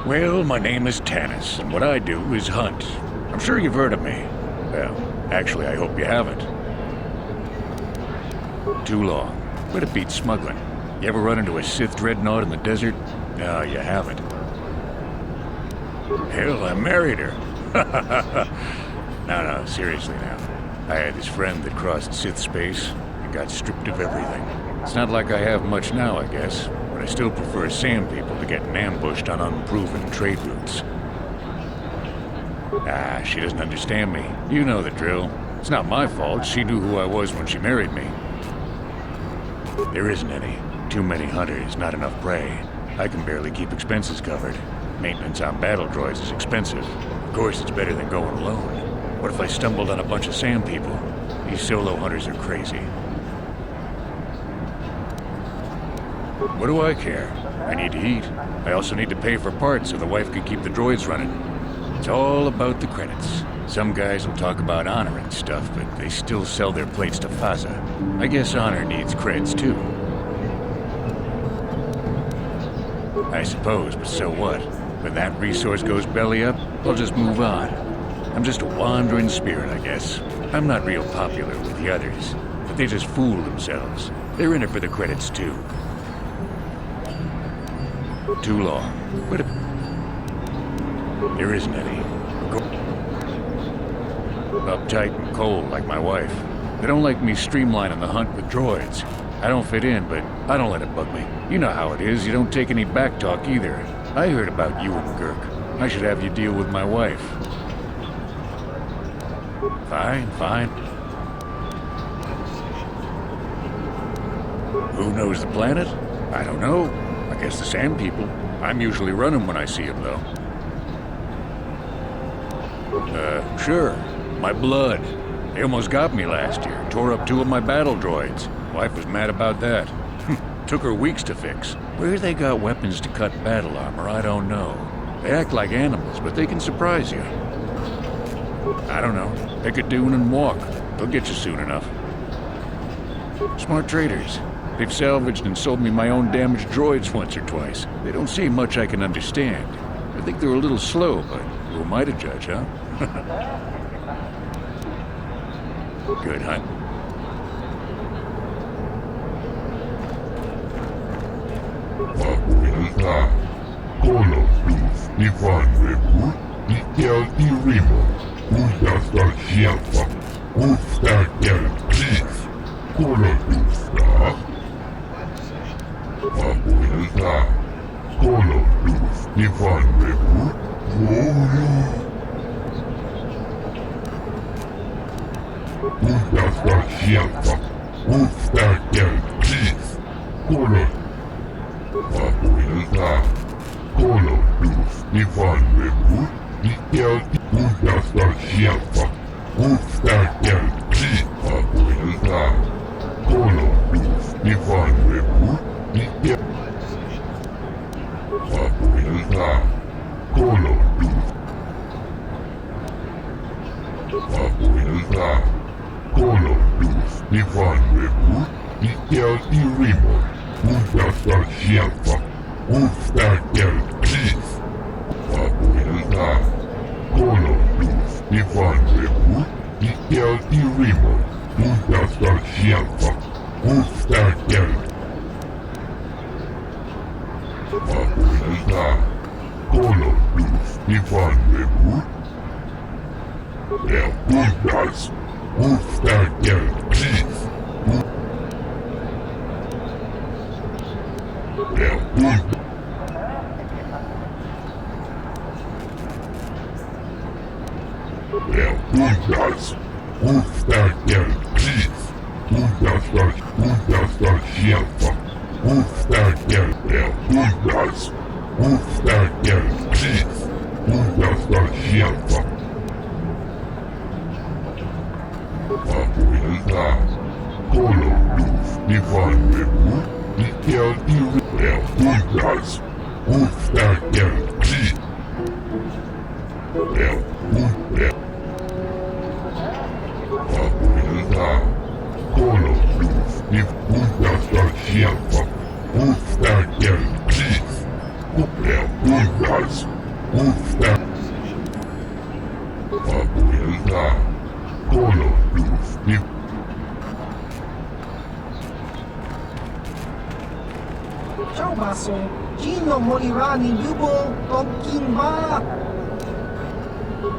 Well, my name is Tanis, and what I do is hunt. I'm sure you've heard of me. Well, actually, I hope you haven't. Too long. But it beats smuggling. You ever run into a Sith dreadnought in the desert? No, you haven't. Hell, I married her. No, seriously now. I had this friend that crossed Sith space and got stripped of everything. It's not like I have much now, I guess, but I still prefer Sand people to getting ambushed on unproven trade routes. She doesn't understand me. You know the drill. It's not my fault. She knew who I was when she married me. There isn't any. Too many hunters, not enough prey. I can barely keep expenses covered. Maintenance on battle droids is expensive. Of course, it's better than going alone. What if I stumbled on a bunch of Sand people? These solo hunters are crazy. What do I care? I need to eat. I also need to pay for parts so the wife can keep the droids running. It's all about the credits. Some guys will talk about honor and stuff, but they still sell their plates to Faza. I guess honor needs creds too. I suppose, but so what? When that resource goes belly up, I'll just move on. I'm just a wandering spirit, I guess. I'm not real popular with the others, but they just fool themselves. They're in it for the credits too. Too long, but there isn't any. Uptight and cold like my wife. They don't like me streamlining the hunt with droids. I don't fit in, but I don't let it bug me. You know how it is, you don't take any backtalk either. I heard about you and Girk. I should have you deal with my wife. Fine. Who knows the planet? I don't know. I guess the Sand people. I'm usually running when I see them, though. Sure. My blood. They almost got me last year. Tore up 2 of my battle droids. Wife was mad about that. Took her weeks to fix. Where they got weapons to cut battle armor, I don't know. They act like animals, but they can surprise you. I don't know. Pick a dune and walk. They'll get you soon enough. Smart traders. They've salvaged and sold me my own damaged droids once or twice. They don't say much I can understand. I think they're a little slow, but who am I to judge, huh? Good hunt. Ivan Rebut, Ikel Irimo, Udasta Shelfa, Ufta Kel Chief, Kolodufta, Abuelta, Koloduf, Ivan Rebut, Udasta Shelfa, Ufta Kel Chief, Koloduf, Abuelta, Koloduf, Ivan Rebut, Ikel Udasta Shelfa, Ufta Kel Chief, Abuelta, Koloduf, Ivan Rebut, Ikel Abuelta, Koloduf, Abuelta, Koloduf, Ivan Rebut, Ikel Irimo, Udasta Shelfa, Ufta Kel Chief, Abuelta, Koloduf, Ivan Rebut, Ikel Irimo, Udasta Shelfa, Ufta Kel Abuelta, Koloduf, Ivan Rebut, Udas, Ufta Kel Chief, Udas, Ufta Kel Chief, Udasta Shelfa, Ufta Kel Udas, Ufta Kel Chief, Udasta Shelfa, Abuelta, Koloduf, Ivan Rebut, Ikel Irimo, Udas, Ufta Kel Chief, Abuelta, Koloduf, Udasta Shelfa, Ufta Kel Chief, Udas, Ufta Abuelta, Koloduf, Ciao basso, Gino morirà nel lupo Tokimba.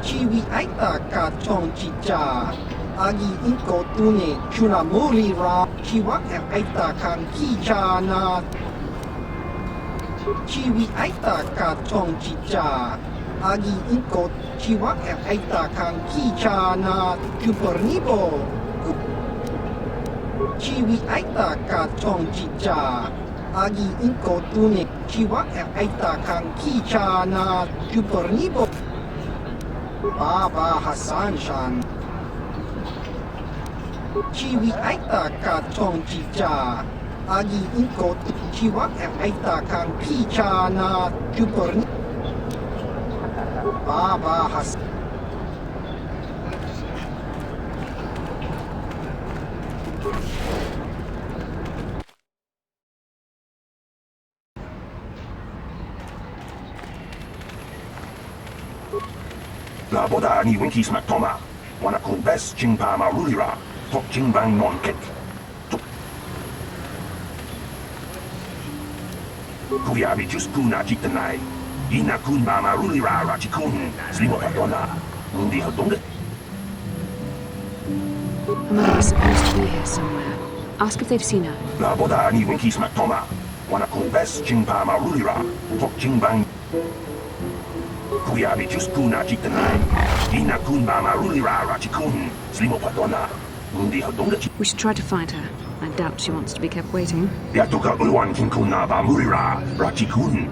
Chiwi aita ka chong chicha. Agi inko tune chuna morirà. Chiwa aita kan kicha na. Chiwi aita ka chong chicha. Agi inko chiwa aita kan kicha na. Chupornibo. Chiwi aita ka chong chicha. Agi inko tune chiwa aita kan kicha na. Chupornibo. Baba Hassan Shan. Chiwi aita ka chong chicha. Agi inko chiwa aita kan kicha na. Chupornibo. Baba Hassan. La boda ni winkies matoma. Wana kun best chingpa marulira. Tok chingbang non kek. Kuyabi just kuna jitanai. Ina kun ba marulira rachikun. Slimo padona. Mundi hodonga. Her mother was supposed to be here somewhere. Ask if they've seen her. La boda ni winkies matoma. Wana kun best chingpa marulira. Tok chingbang. Kuyabi just kuna jitanai. Ina kun ba marulira rachikun. Slimo padona. Mundi hodonga. We should try to find her. I doubt she wants to be kept waiting. Yatoka ulwan kinkuna ba murira rachikun.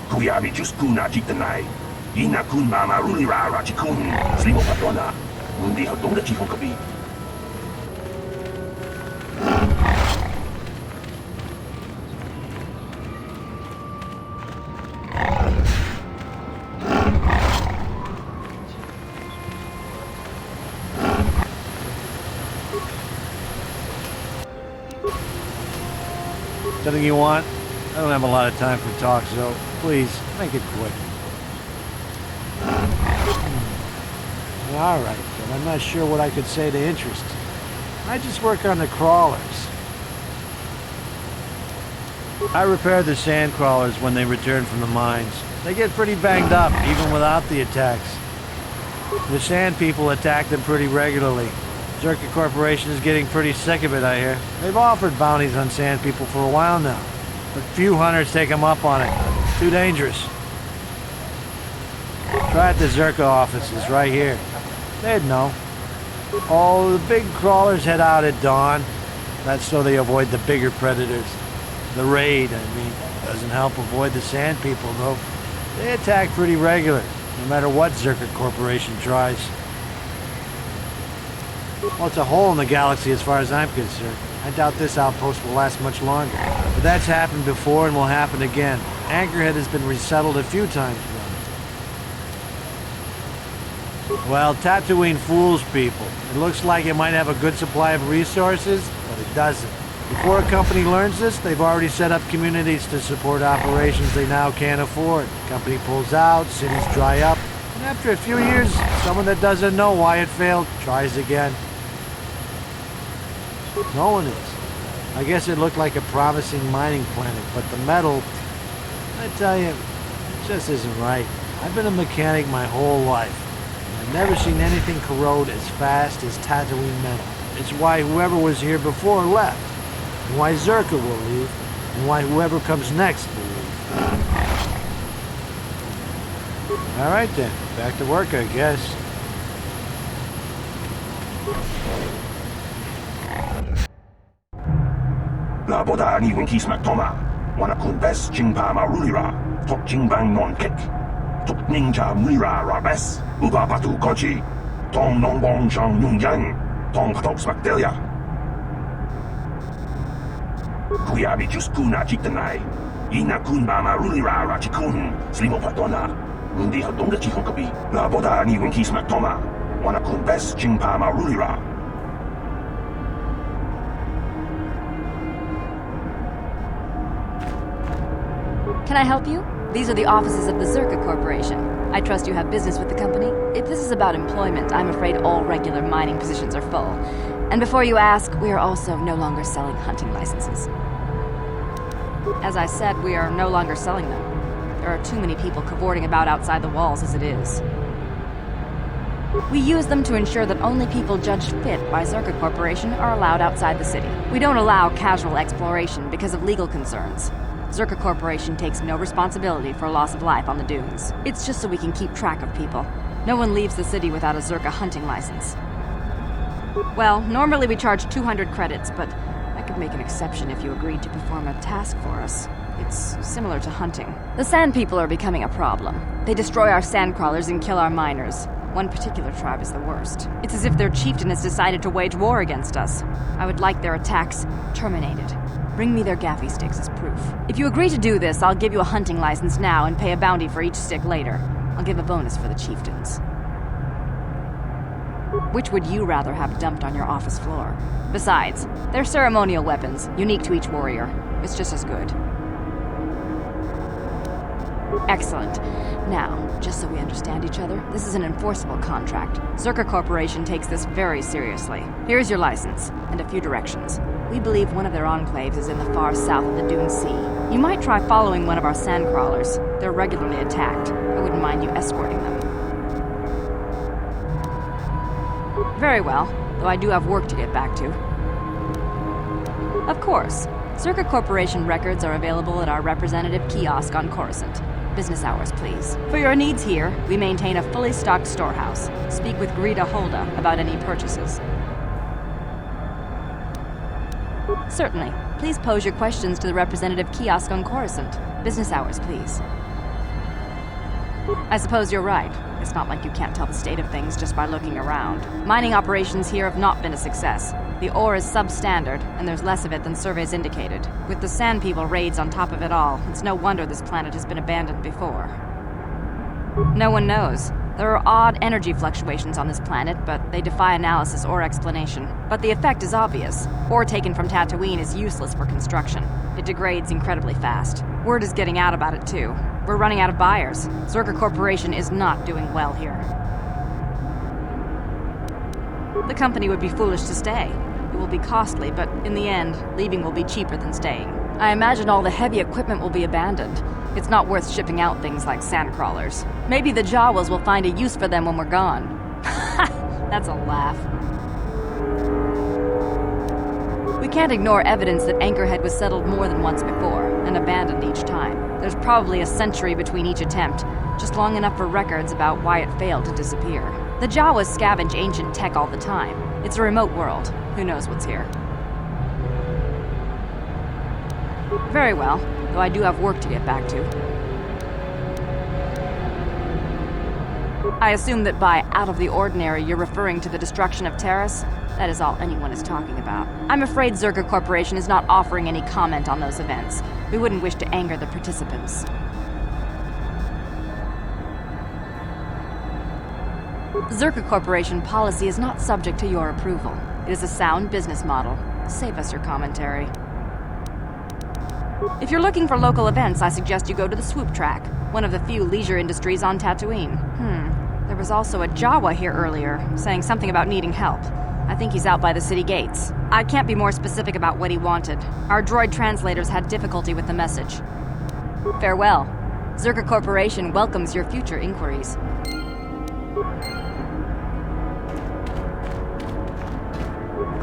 Kuyabi just kuna jitanai. Ina kun ba marulira rachikun. Slimo padona. Mundi hodonga chihokabi. Something you want? I don't have a lot of time for talk, so please, make it quick. All right, but I'm not sure what I could say to interest you. I just work on the crawlers. I repaired the sand crawlers when they return from the mines. They get pretty banged up, even without the attacks. The sand people attack them pretty regularly. Zerka Corporation is getting pretty sick of it, I hear. They've offered bounties on sand people for a while now, but few hunters take them up on it. Too dangerous. Try at the Zerka offices right here. They'd know. Oh, the big crawlers head out at dawn. That's so they avoid the bigger predators. The raid, I mean, doesn't help avoid the sand people, though. They attack pretty regular, no matter what Zerka Corporation tries. Well, it's a hole in the galaxy as far as I'm concerned. I doubt this outpost will last much longer. But that's happened before and will happen again. Anchorhead has been resettled a few times now. Well, Tatooine fools people. It looks like it might have a good supply of resources, but it doesn't. Before a company learns this, they've already set up communities to support operations they now can't afford. Company pulls out, cities dry up, and after a few years, someone that doesn't know why it failed tries again. No one is. I guess it looked like a promising mining planet, but the metal, I tell you, it just isn't right. I've been a mechanic my whole life. I've never seen anything corrode as fast as Tatooine metal. It's why whoever was here before left, and why Zerka will leave, and why whoever comes next will leave. All right then, back to work, I guess. La boda ni winki smack toma. Wana kun bes jingpa ma rulira. Tok jingbang non kek. Tok ninja mira rabes. Uba batu kochi. Tong non bong shang yung yang. Tong patok smack delia. Kuyabi jus kuna jiktanai. Ina kun ba ma rulira ra chikun. Slimo patona. Mundi hadonga chikon kabi. La boda ni winki smack toma. Wana kun bes jingpa ma rulira. Can I help you? These are the offices of the Zerka Corporation. I trust you have business with the company. If this is about employment, I'm afraid all regular mining positions are full. And before you ask, we are also no longer selling hunting licenses. As I said, we are no longer selling them. There are too many people cavorting about outside the walls as it is. We use them to ensure that only people judged fit by Zerka Corporation are allowed outside the city. We don't allow casual exploration because of legal concerns. Zerka Corporation takes no responsibility for loss of life on the dunes. It's just so we can keep track of people. No one leaves the city without a Zerka hunting license. Well, normally we charge 200 credits, but I could make an exception if you agreed to perform a task for us. It's similar to hunting. The Sand People are becoming a problem. They destroy our sand crawlers and kill our miners. One particular tribe is the worst. It's as if their chieftain has decided to wage war against us. I would like their attacks terminated. Bring me their gaffy sticks as proof. If you agree to do this, I'll give you a hunting license now and pay a bounty for each stick later. I'll give a bonus for the chieftains. Which would you rather have dumped on your office floor? Besides, they're ceremonial weapons, unique to each warrior. It's just as good. Excellent. Now, just so we understand each other, this is an enforceable contract. Zerka Corporation takes this very seriously. Here's your license, and a few directions. We believe one of their enclaves is in the far south of the Dune Sea. You might try following one of our sand crawlers. They're regularly attacked. I wouldn't mind you escorting them. Very well, though I do have work to get back to. Of course. Zerka Corporation records are available at our representative kiosk on Coruscant. Business hours, please. For your needs here, we maintain a fully stocked storehouse. Speak with Greta Holda about any purchases. Certainly. Please pose your questions to the representative kiosk on Coruscant. Business hours, please. I suppose you're right. It's not like you can't tell the state of things just by looking around. Mining operations here have not been a success. The ore is substandard, and there's less of it than surveys indicated. With the Sand People raids on top of it all, it's no wonder this planet has been abandoned before. No one knows. There are odd energy fluctuations on this planet, but they defy analysis or explanation. But the effect is obvious. Ore taken from Tatooine is useless for construction. It degrades incredibly fast. Word is getting out about it, too. We're running out of buyers. Zerka Corporation is not doing well here. The company would be foolish to stay. It will be costly, but in the end, leaving will be cheaper than staying. I imagine all the heavy equipment will be abandoned. It's not worth shipping out things like sandcrawlers. Maybe the Jawas will find a use for them when we're gone. That's a laugh. We can't ignore evidence that Anchorhead was settled more than once before, and abandoned each time. There's probably a century between each attempt, just long enough for records about why it failed to disappear. The Jawas scavenge ancient tech all the time. It's a remote world. Who knows what's here? Very well, though I do have work to get back to. I assume that by out of the ordinary, you're referring to the destruction of Terrace? That is all anyone is talking about. I'm afraid Zerka Corporation is not offering any comment on those events. We wouldn't wish to anger the participants. Zerka Corporation policy is not subject to your approval. It is a sound business model. Save us your commentary. If you're looking for local events, I suggest you go to the Swoop Track, one of the few leisure industries on Tatooine. There was also a Jawa here earlier, saying something about needing help. I think he's out by the city gates. I can't be more specific about what he wanted. Our droid translators had difficulty with the message. Farewell. Zerka Corporation welcomes your future inquiries.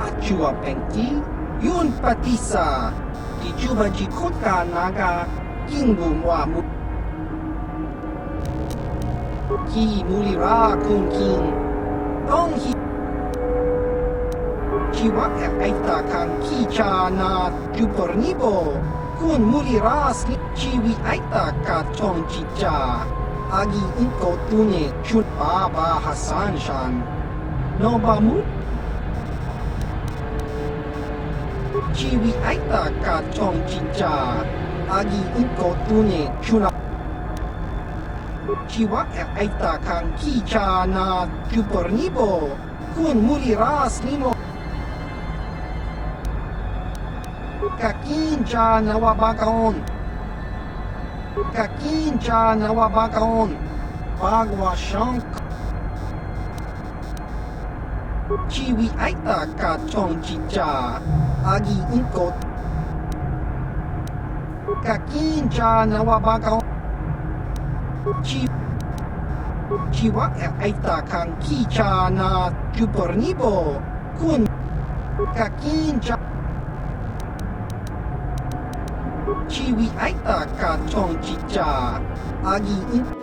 Achua Penki, Yun Patisa, Kichuba Jikota Naga, Kingu Wamu. Ki Mulira Kun King, Dong Hi. Chiwak Aita Kan Kicha Na Jupornibo, Kun Muliras Chiwi Aita Ka Chong Chicha, Agi Inko Tune Chun Baba Hassan Shan, No Bamu. Chiwi Aita Ka Chong Chicha, Agi Inko Tune Chuna. Chiwak Aita Kan Kicha Na Jupornibo, Kun Muliras Limo. Kakincha Nawabakaon. Kakincha Nawabakaon. Bagwa Shank. Chiwi Aita Ka Chong Chicha. Agi Inko. Kakincha Nawabakaon. Chiwak Aita Kan Kicha Na Jupornibo. Kun Kakincha. Chiwi Aita Ka Chong Chicha, Agi In.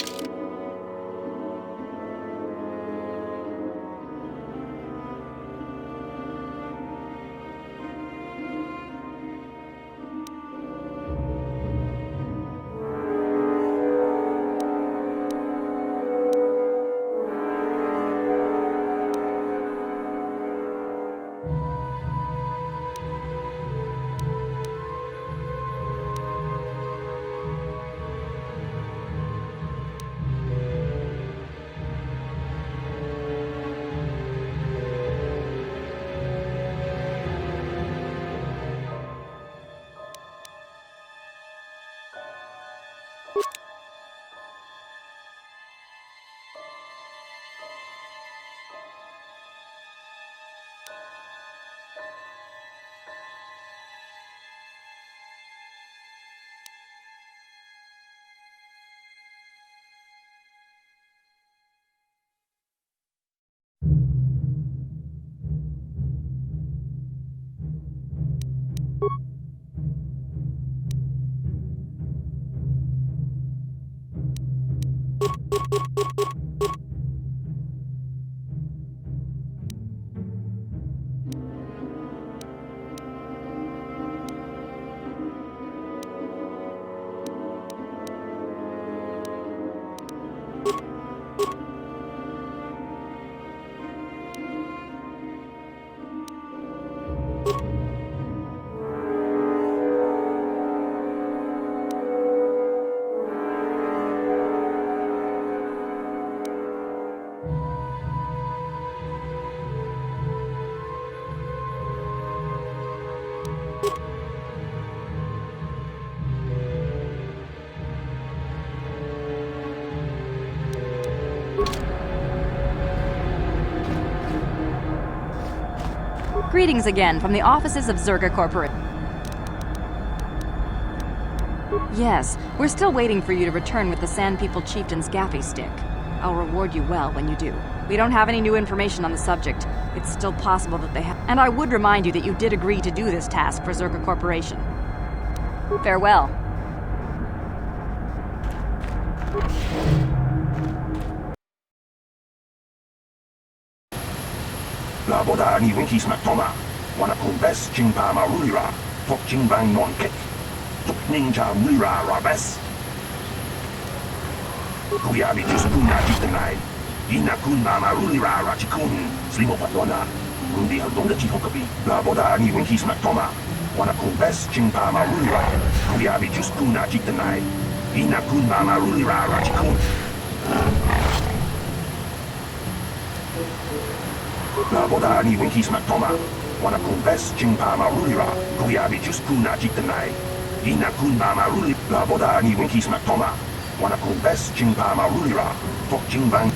Greetings again from the offices of Zerka Corporation. Yes, we're still waiting for you to return with the Sand People Chieftain's gaffy stick. I'll reward you well when you do. We don't have any new information on the subject. It's still possible that they have. And I would remind you that you did agree to do this task for Zerka Corporation. Farewell. La boda ni winkis matoma. Wana kumbes chingpa marulira. Tok chingbang non kek. Tok ninja mulira rabes. Kuyabi just kuna jitanai. Ina kun marulira rachikun. Slimo patona. Rundi haldonga chihokabi. La boda ni winkis matoma. Wana kumbes chingpa marulira. Kuyabi just kuna jitanai. Ina kun marulira rachikun. La boda ni winkis matoma. Wana kumbes chingpa marulira. Kuyabi just kuna jitanai. Ina kun maruli. La boda ni winkis matoma. Wana kumbes chingpa marulira. Tok chingbang.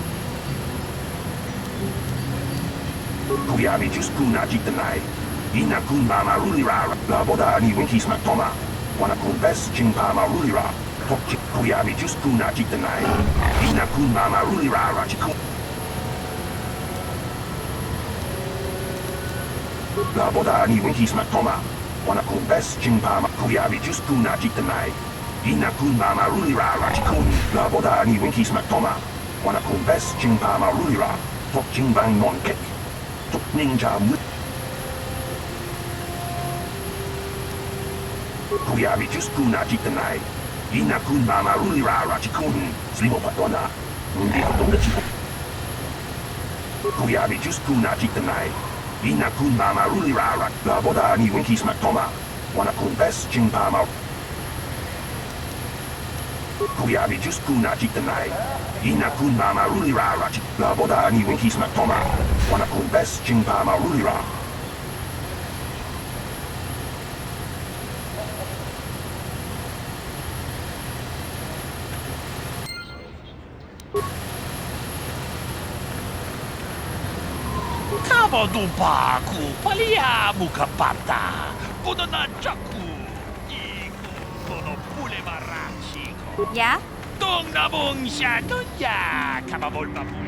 Kuyabi just kuna jitanai. Ina kun marulira. La boda ni winkis matoma. Wana kumbes chingpa marulira. Tok Kuyabi just kuna jitanai. Ina kun marulira rachikun. La boda ni winkis matoma. Wana kumbes chingpa Kuyabi just kuna jitanai. Ina kun marulira rachikun. La boda ni winkis matoma. Wana kumbes chingpa marulira. Tok chingbang non kek. Tok ninja mu. Kuyabi just kuna jitanai. Ina kun marulira rachikun. Slimo patona. Rundi haldonga chiho. Kuyabi just kuna jitanai. Ina kun marulira. La boda ni winkis matoma. Wana kumbes chingpa mar. Kuyabi just kuna jitanai. Ina kun marulira rachik. La boda ni winkis matoma. Wana kumbes chingpa marulira. Kavadupaku paliamu kapata. Budana chaku. Iku kono pule marachiko. Yeah? Dong na bong sha dunya. Kababol babul.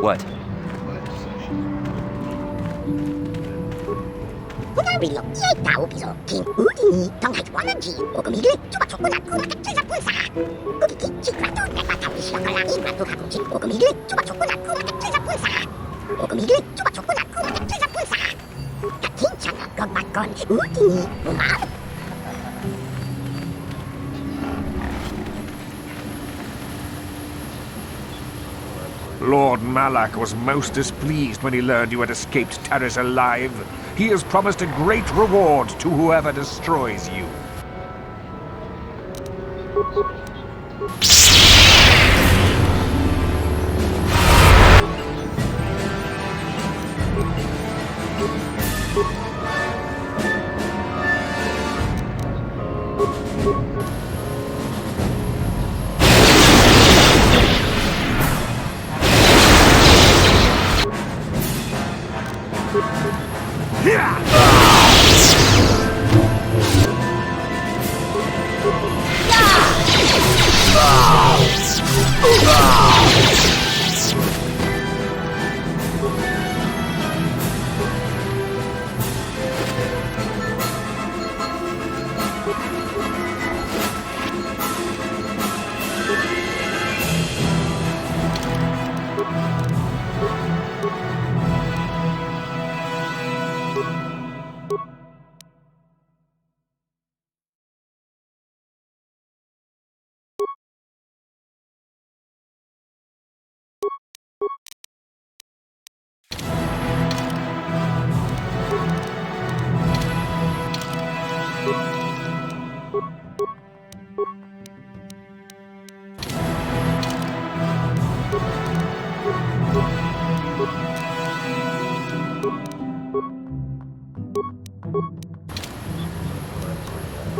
What? Udarilo, jej tau piso, kin udini, tong hai wana ji, okumigli, chupa chokuna kuna kachiza punsa. Ukiki, chikratu, nepa tau isla kala imratu hakuchi, okumigli, chupa chokuna kuna kachiza punsa. Okumigli, chupa chokuna kuna kachiza punsa. Katinchana gogbakon, udini, umar. Lord Malak was most displeased when he learned you had escaped Taris alive. He has promised a great reward to whoever destroys you.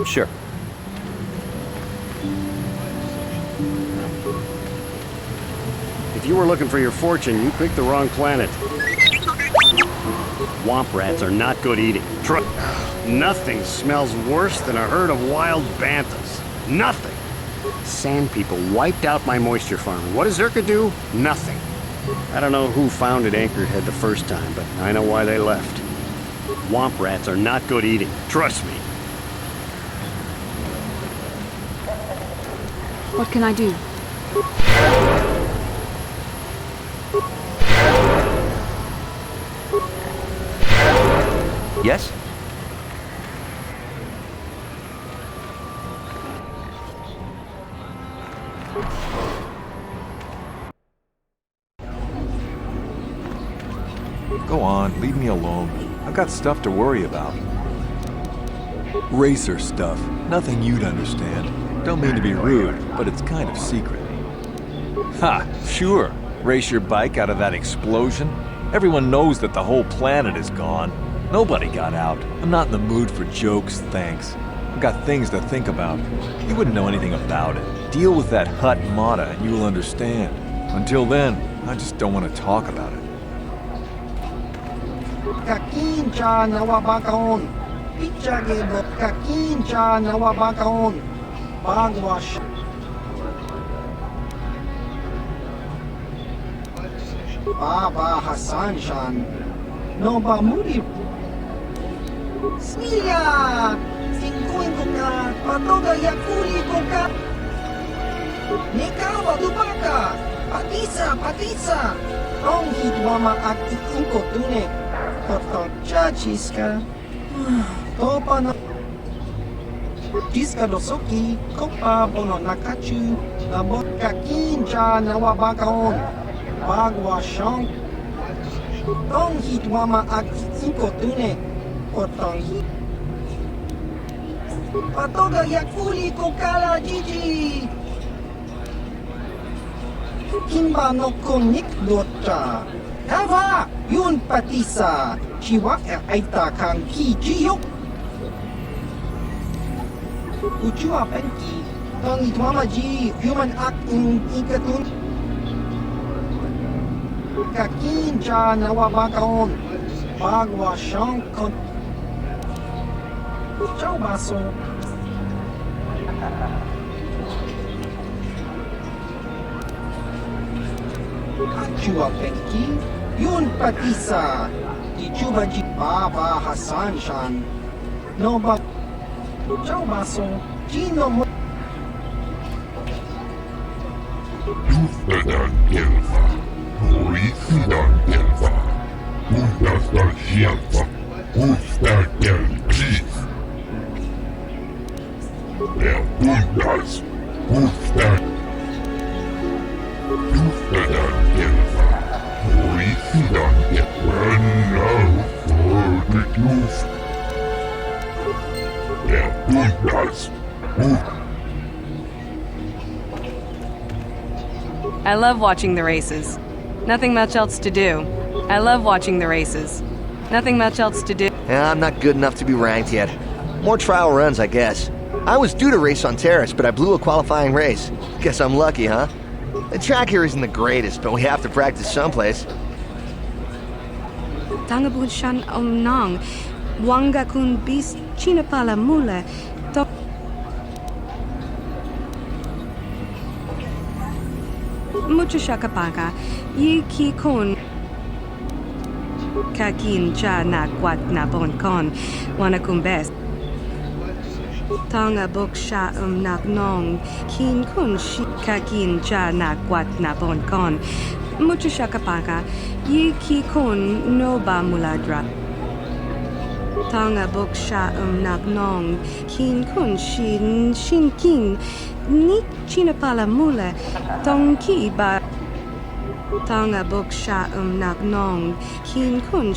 Sure. If you were looking for your fortune, you picked the wrong planet. Womp rats are not good eating. Nothing smells worse than a herd of wild banthas. Nothing. Sand people wiped out my moisture farm. What does Zerka do? Nothing. I don't know who founded Anchored Head the first time, but I know why they left. Womp rats are not good eating. Trust me. What can I do? Yes? Go on, leave me alone. I've got stuff to worry about. Racer stuff. Nothing you'd understand. Don't mean to be rude, but it's kind of secret. Ha! Sure. Race your bike out of that explosion? Everyone knows that the whole planet is gone. Nobody got out. I'm not in the mood for jokes, thanks. I've got things to think about. You wouldn't know anything about it. Deal with that Hut Mata and you will understand. Until then, I just don't want to talk about it. Kakincha nawabakaon. Pichagebo kakincha nawabakaon. Bagwash. Baba Hassan Shan. No Bamudi. Smilia! 50 ka. Patoga yakuli ko ka. Nikawa dubaka. Patisa. Rong hitwama at ikinko tune. Kotor chachiska. Topa na. Jiska dosoki. Kopa bono nakachu. Nabot kakincha nawabakaon. Bagwa shong. Rong hitwama at ikinko tune. Kotor hit. Patoga yakuli ko kala Gigi. Kimba no konik dota. Kava yun patisa. Chiwak aita kang ki jiyok. Uchua penki. Tong itwama ji human act in ikatun. Kakincha nawabakaon. Bagwa shong kon. Ciao baso. Achua penki, yun patisa. Ichuba ji Baba Hassan Shan. No ba. Ciao baso. Gino mo. Luftadaan Delva. Horisidan Delva. Uldastan Sjelva. Ustadel Kris. Der Bundas. Ustad. Luftadaan Delva. Horisidan Delva. Now for the Luft. Der Bundas. I love watching the races. Nothing much else to do. I love watching the races. Nothing much else to do. Yeah, I'm not good enough to be ranked yet. More trial runs, I guess. I was due to race on Terrace, but I blew a qualifying race. Guess I'm lucky, huh? The track here isn't the greatest, but we have to practice someplace. Tangabun shan nong. Wanga kun bis chinapala mula. Mucho shakapaka. Yi ki kun. Kakin cha na kwat na bon kon. Wana kumbes. Tonga bok sha nak nong. Kin kun shi kakin cha na kwat na bon kon. Mucho shakapaka. Yi ki kun no ba muladra. Tonga bok sha nak nong. Kin kun shin kin. Ni chinapala mula. Tong ki ba. Tonga bok sha nak nong. Kin kun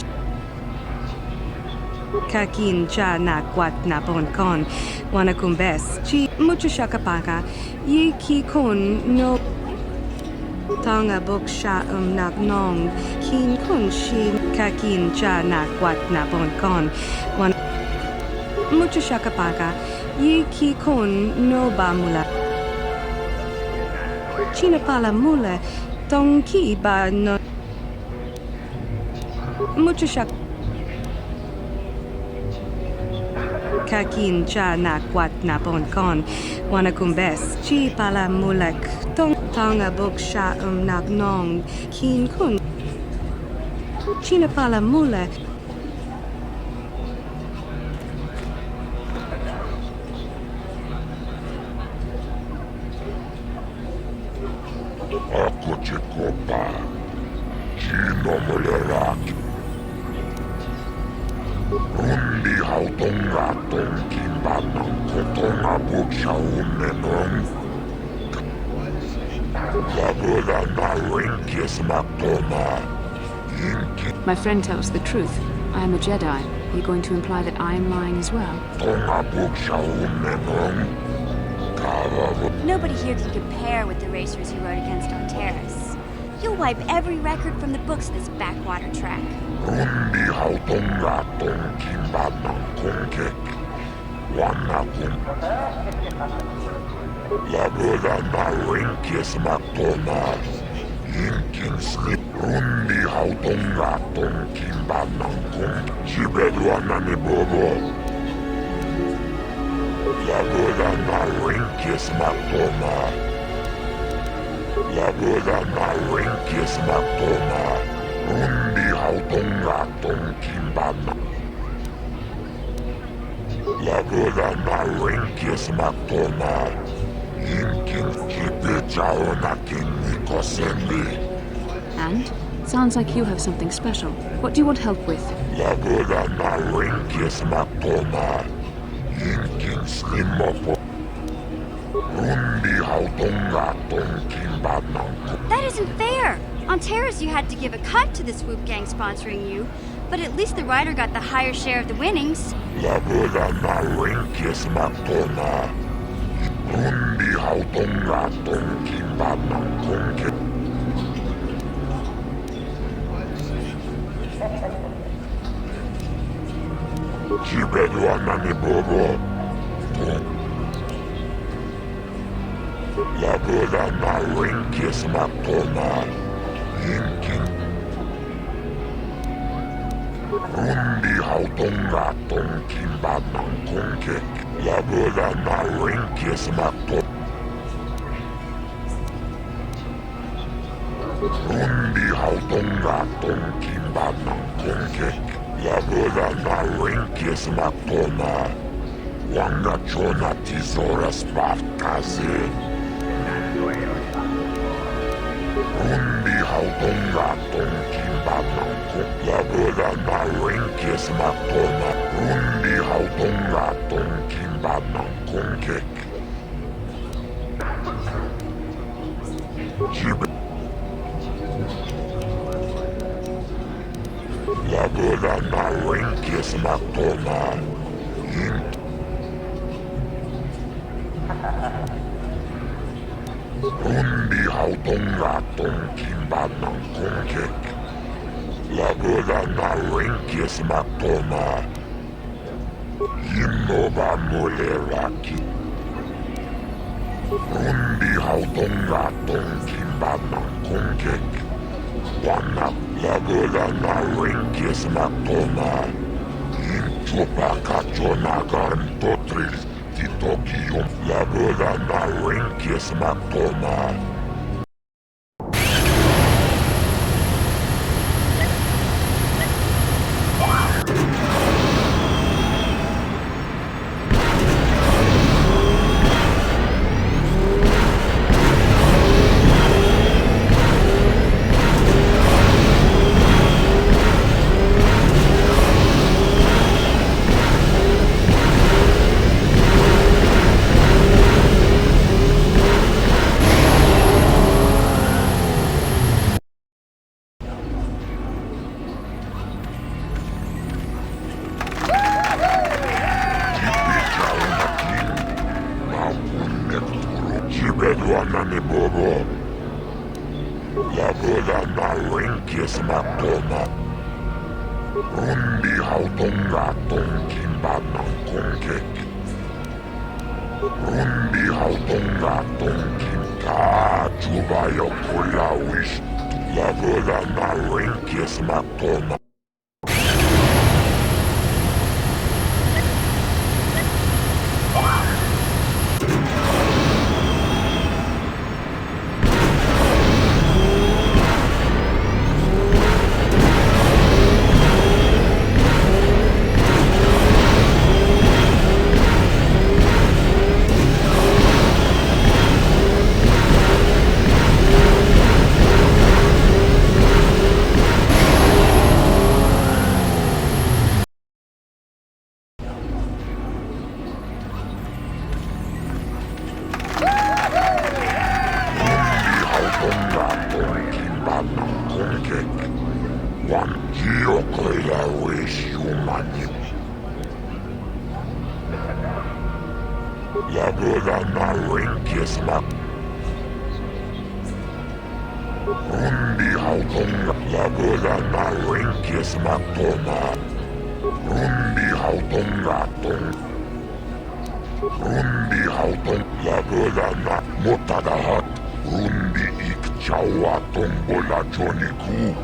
kakin cha na kwat na bon kon. Wana kumbes. Chi mucho shakapaka. Yi ki kun no. Tonga bok sha nak nong. Kin kun shin kakin cha na kwat na bon kon. Wana mucho shakapaka. Yi ki kun no ba mula. Chinapala mula. Tong ki ba no. Mucho shak. kakin cha na kwat na bon kon. Wana kumbes chi pala mulek tong tonga bok sha nak nong kin kun. China pala mulek. Ako Chekopa. Chino Moleraki. Rundi hautonga tonkin banang kotonga buksha unenong. Lagoda na rinkis maktoma. My friend tells the truth. I am a Jedi. Are you going to imply that I am lying as well? Tonga buksha unenong. Nobody here can compare with the racers you rode against on Terrace. You'll wipe every record from the books this backwater track. Rundi hautonga tonkin banang konkek. Wanakum. Lagoda na rinkis maktoma. Yinkin slip. Rundi hautonga tonkin banang konkek. Chibedwana ni bobo. Lagoda na rinkis maktoma. Lagoda na rinkis maktoma. Rundi hautonga tonkin banang. Lagoda na rinkis maktoma. Yinkin kibechao na kinikosendi. And? Sounds like you have something special. What do you want help with? Lagoda na rinkis maktoma. Yinkin slimopo. Rundi hautonga tonkin banang. That isn't fair! On Terrace, you had to give a cut to the Swoop Gang sponsoring you, but at least the rider got the higher share of the winnings. Lagoda na rinkis maktoma. Rundi hautonga tonkin banang konke. Chibedwana ni bobo. Lagoda na rinkis maktoma. Yinkin. Rundi hautonga tonkin banang konke. Lagoda na rinkis maktoma. Rundi hautonga tonkin banang konke. Lagoda na rinkis maktoma. Wanga chona tizora sparkaze. Rundi hautonga tonkin banang konke. Lagoda na rinkis maktoma. Rundi hautonga tonkin banang konke. Lagoda na rinkis maktoma. Rundi hautonga tonkin banang konke. Lagoda na rinkis maktoma. Yinoba moleraki. Rundi hautonga tonkin banang konke. Wana lagoda na rinkis maktoma. Yinchupa kachona garntotril titokiyum. Lagoda na rinkis maktoma. Chibedwana ni bobo. Lagoda na rinkis maktoma. Rundi hautonga tonkin banang konke. Rundi hautonga tonkin ka chubayo kulawish. Lagoda na rinkis maktoma. One Giocola wish humani. La boda na rinkisma. Rundi hautonga. La boda na rinkisma toma. Rundi hautonga tong. Rundi hauton. La boda na motadahat. Rundi ik chawa tombola joniku.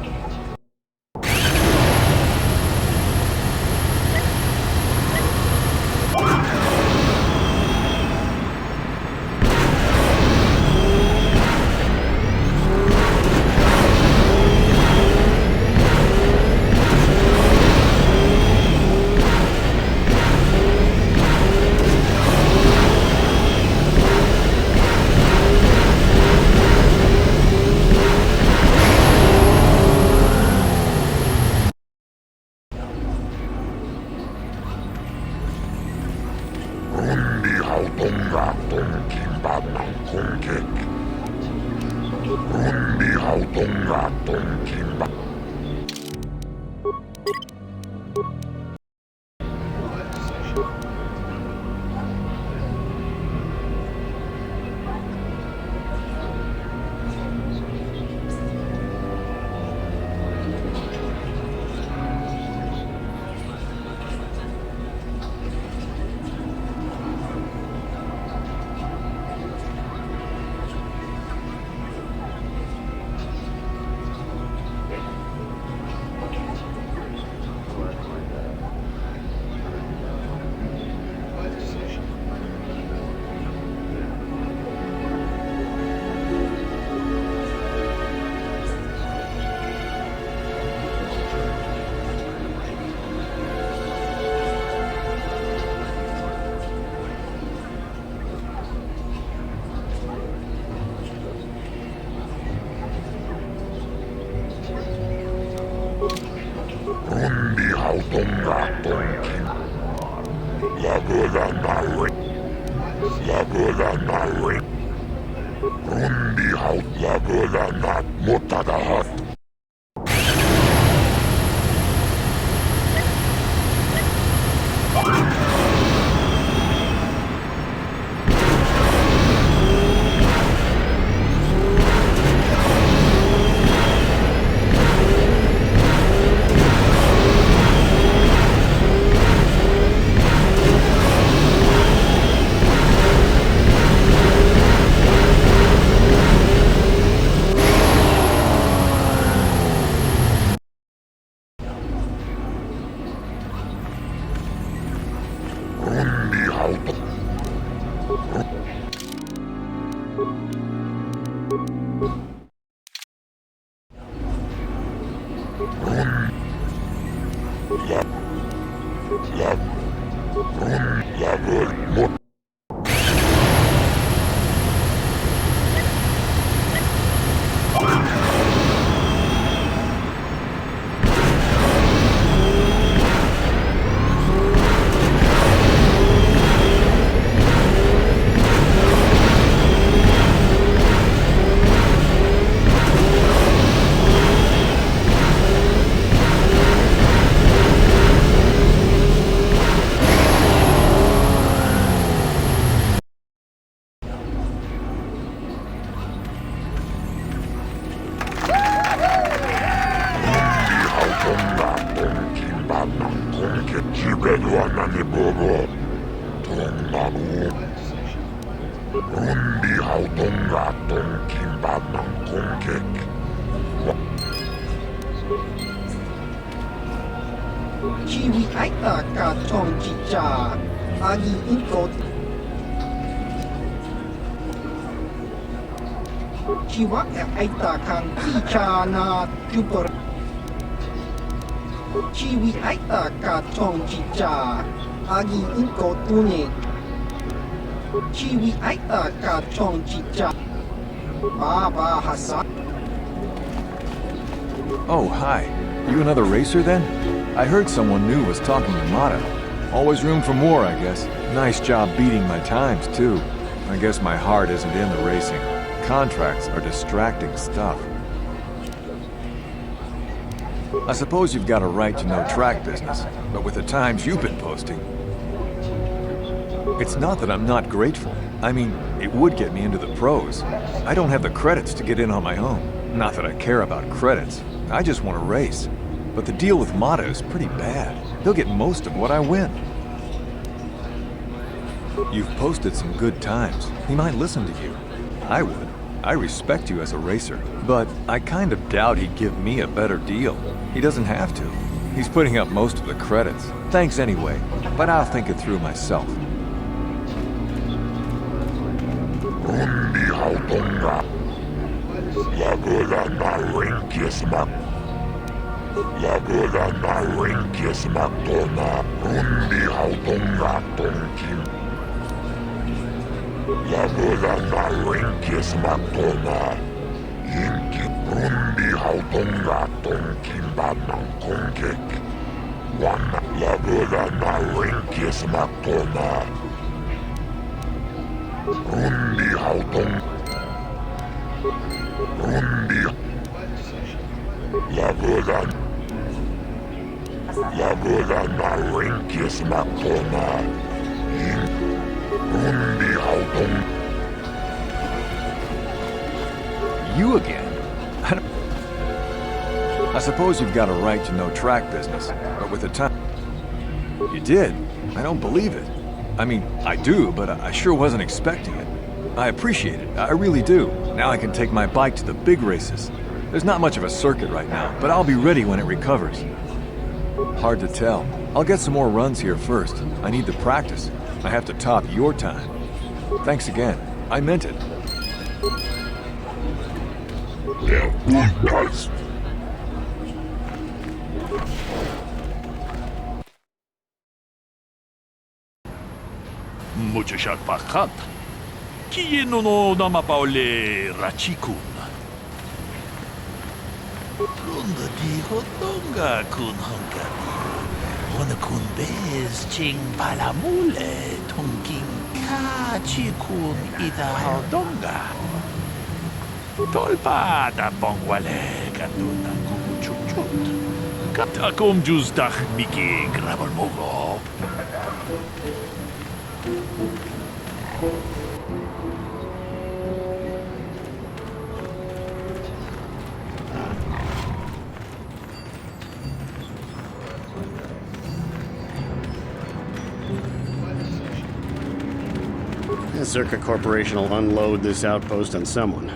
Rundi hautonga tongkin banang kongkek. Rundi hautonga tongkin banang. Rundi hautonga tongkin. La boda na ring. La boda na ring. Rundi haut. La boda na motadahat. Rundi hauton. Jibeluanani bobo. Tongamu. Rundi hautonga tongkin banang kongkek. Chiwi aita ka tong chicha. Agi inko. Chiwa aita kang chicha na jupor. Chiwi aita ka tong chicha. Agi inko tune. Chiwi aita ka tong chicha. Baba Hassan. Oh, hi. You another racer then? I heard someone new was talking to Mata. Always room for more, I guess. Nice job beating my times, too. I guess my heart isn't in the racing. Contracts are distracting stuff. I suppose you've got a right to know track business, but with the times you've been posting... It's not that I'm not grateful. I mean, it would get me into the pros. I don't have the credits to get in on my own. Not that I care about credits. I just want to race. But the deal with Mata is pretty bad. He'll get most of what I win. You've posted some good times. He might listen to you. I would. I respect you as a racer. But I kind of doubt he'd give me a better deal. He doesn't have to. He's putting up most of the credits. Thanks anyway, but I'll think it through myself. Rundi hautonga. Lagola na renkismak. Lagola na renkismak tona. Rundi hautonga tonkin. Lagola na renkismak tona. Yinki rundi hautonga tonkin banang kongek. Wana lagola na renkismak tona. Rundi hautong. Rundi. Lagola na renkismak tona. Rundi hautong. You again? I suppose you've got a right to know track business, but with the time... You did? I don't believe it. I mean, I do, but I sure wasn't expecting it. I appreciate it, I really do. Now I can take my bike to the big races. There's not much of a circuit right now, but I'll be ready when it recovers. Hard to tell. I'll get some more runs here first. I need the practice. I have to top your time. Thanks again. I meant it. Mucho pakat. Kieno no namapaole rachikun. Runda di hotonga kun hongkati. Ona kun bez ching palamule tongking kachikun ita hodonga. Tolpa da bongwale kandunan kukuchukchut. Katakom juzdach miki grabalmogo. The Zerka Corporation will unload this outpost on someone.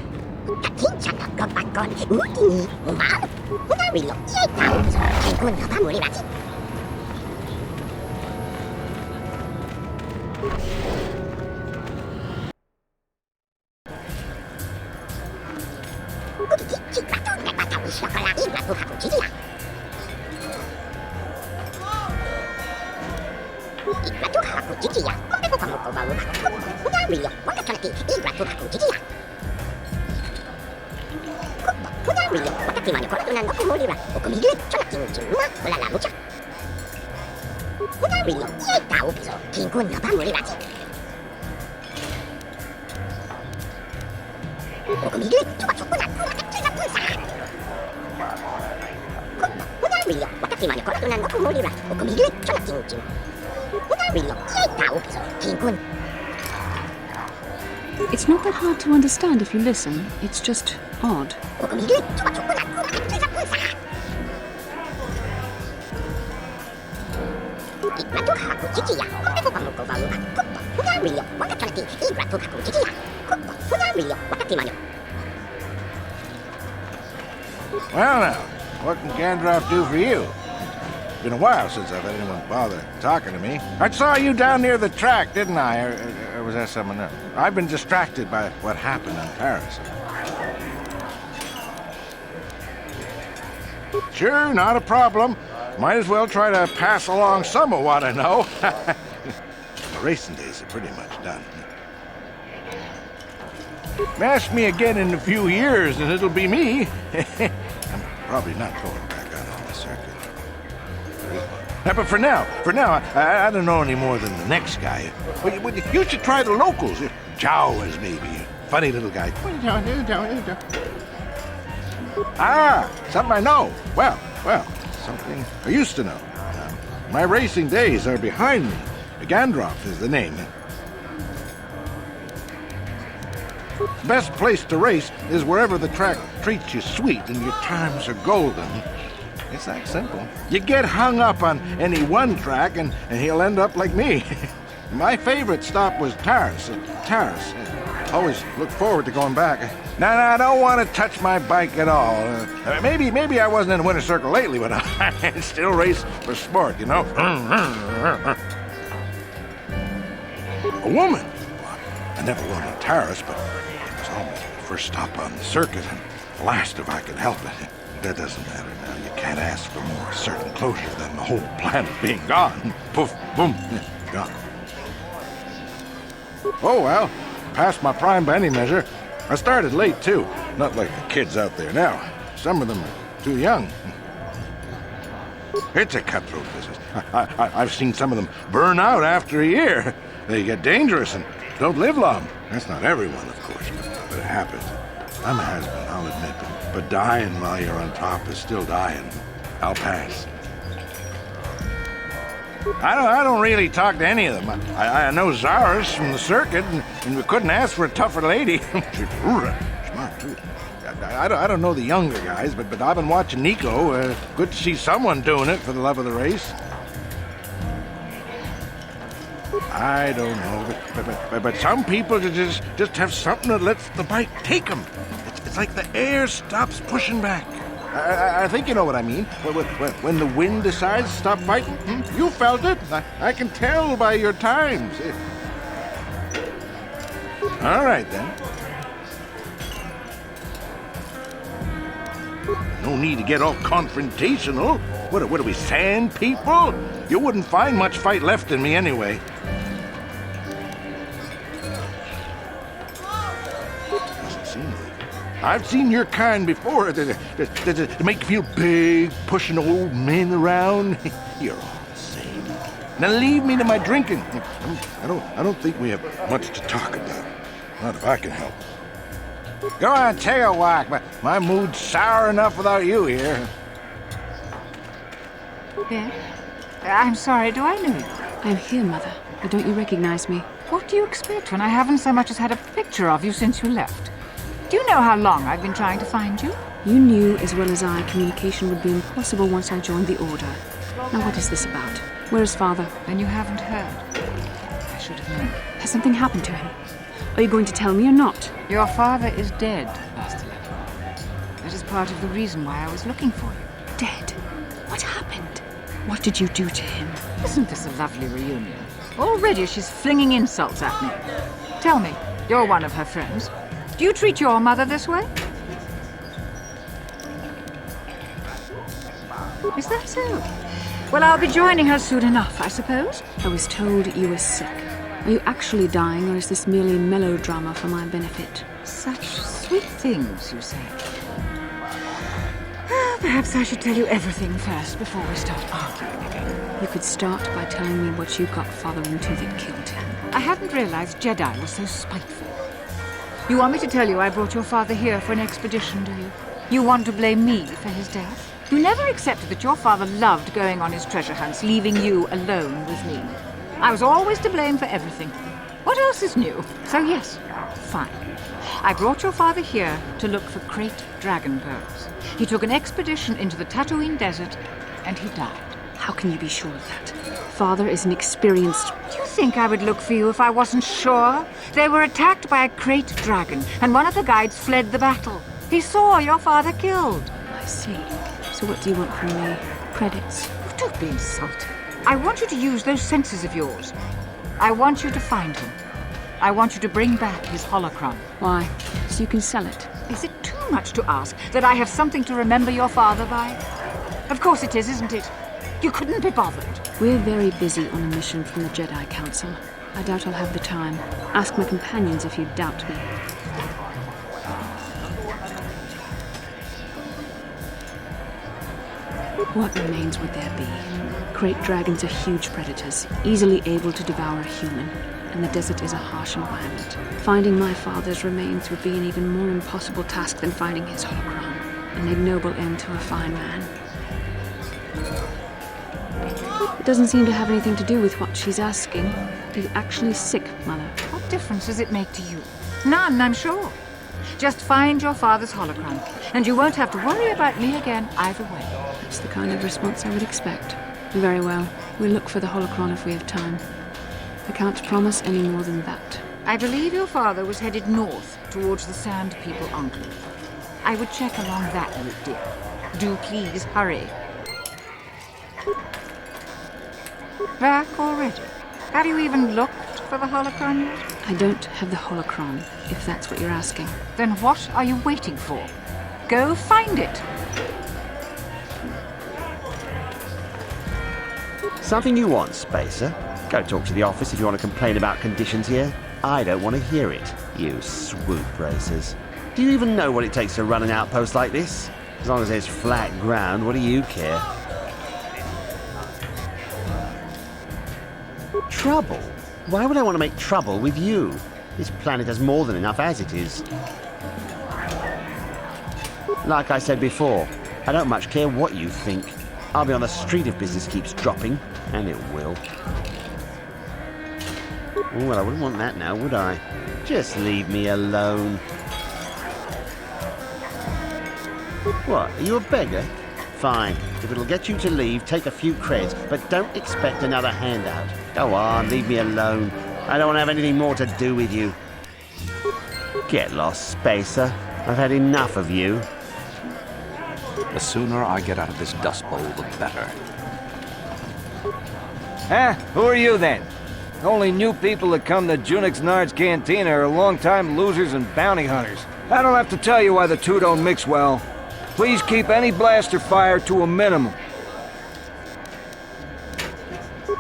It's not that hard to understand if you listen. It's just odd. Well now, what can Gandalf do for you? It's been a while since I've had anyone bother talking to me. I saw you down near the track, didn't I? Or was that someone else? I've been distracted by what happened in Paris. Sure, not a problem. Might as well try to pass along some of what I know. The racing days are pretty much done. Ask me again in a few years and it'll be me. I'm probably not going back out on the circuit. But for now, I don't know any more than the next guy. But you should try the locals. Jawas, maybe. Funny little guy. Ah, something I know. Well, Well, something I used to know. My racing days are behind me. Gandalf is the name. Best place to race is wherever the track treats you sweet and your times are golden. It's that simple. You get hung up on any one track and he'll end up like me. My favorite stop was Taris. Always look forward to going back. No, I don't want to touch my bike at all. Maybe I wasn't in the winner's circle lately, but I still race for sport, you know? A woman? I never rode on Taris, but it was always my first stop on the circuit, and last if I could help it. That doesn't matter now. You can't ask for more certain closure than the whole planet being gone. Poof, boom, gone. Oh, well, past my prime by any measure. I started late, too. Not like the kids out there now. Some of them are too young. It's a cutthroat business. I've seen some of them burn out after a year. They get dangerous and don't live long. That's not everyone, of course, but it happens. I'm a has-been, I'll admit, but dying while you're on top is still dying. I'll pass. I don't really talk to any of them. I know Zaris from the circuit, and we couldn't ask for a tougher lady. She's smart, too. I don't know the younger guys, but I've been watching Nico. Good to see someone doing it for the love of the race. I don't know, but some people just have something that lets the bike take them. It's like the air stops pushing back. I think you know what I mean. When the wind decides to stop biting, you felt it. I can tell by your times. All right, then. No need to get all confrontational. What are we, sand people? You wouldn't find much fight left in me anyway. Doesn't seem like it. I've seen your kind before. To make you feel big, pushing old men around. You're all the same. Now leave me to my drinking. I don't think we have much to talk about. Not if I can help. Go on, take a walk, but my mood's sour enough without you here. Yeah? I'm sorry, do I know you? I'm here, Mother. But don't you recognize me? What do you expect when I haven't so much as had a picture of you since you left? Do you know how long I've been trying to find you? You knew as well as I communication would be impossible once I joined the Order. Now what is this about? Where is Father? Then you haven't heard. I should have known. Has something happened to him? Are you going to tell me or not? Your father is dead, Bastila. That is part of the reason why I was looking for you. Dead? What happened? What did you do to him? Isn't this a lovely reunion? Already she's flinging insults at me. Tell me, you're one of her friends. Do you treat your mother this way? Is that so? Well, I'll be joining her soon enough, I suppose. I was told you were sick. Are you actually dying, or is this merely melodrama for my benefit? Such sweet things, you say. Perhaps I should tell you everything first before we start arguing again. You could start by telling me what you got Father into that killed him. I hadn't realized Jedi was so spiteful. You want me to tell you I brought your father here for an expedition, do you? You want to blame me for his death? You never accepted that your father loved going on his treasure hunts, leaving you alone with me. I was always to blame for everything. What else is new? So yes, fine. I brought your father here to look for Krayt dragon pearls. He took an expedition into the Tatooine desert, and he died. How can you be sure of that? Father is an experienced... Do you think I would look for you if I wasn't sure? They were attacked by a Krayt dragon, and one of the guides fled the battle. He saw your father killed. I see. So what do you want from me? Credits? Oh, don't be insulting. I want you to use those senses of yours. I want you to find him. I want you to bring back his holocron. Why? So you can sell it? Is it too much to ask that I have something to remember your father by? Of course it is, isn't it? You couldn't be bothered. We're very busy on a mission from the Jedi Council. I doubt I'll have the time. Ask my companions if you doubt me. What remains would there be? Krayt dragons are huge predators, easily able to devour a human, and the desert is a harsh environment. Finding my father's remains would be an even more impossible task than finding his holocron, an ignoble end to a fine man. Doesn't seem to have anything to do with what she's asking. He's actually sick, Mother. What difference does it make to you? None, I'm sure. Just find your father's holocron, and you won't have to worry about me again either way. That's the kind of response I would expect. Very well. We'll look for the holocron if we have time. I can't promise any more than that. I believe your father was headed north towards the Sand People Enclave. I would check along that route, dear. Do please hurry. Back already? Have you even looked for the holocron yet? I don't have the holocron, if that's what you're asking. Then what are you waiting for? Go find it! Something you want, Spacer? Go talk to the office if you want to complain about conditions here. I don't want to hear it, you swoop racers. Do you even know what it takes to run an outpost like this? As long as there's flat ground, what do you care? Trouble? Why would I want to make trouble with you? This planet has more than enough as it is. Like I said before, I don't much care what you think. I'll be on the street if business keeps dropping, and it will. Well, I wouldn't want that now, would I? Just leave me alone. What, are you a beggar? Fine. If it'll get you to leave, take a few creds, but don't expect another handout. Go on, leave me alone. I don't want to have anything more to do with you. Get lost, Spacer. I've had enough of you. The sooner I get out of this dust bowl, the better. Huh? Who are you then? Only new people that come to Junix Nard's Cantina are long-time losers and bounty hunters. I don't have to tell you why the two don't mix well. Please keep any blaster fire to a minimum.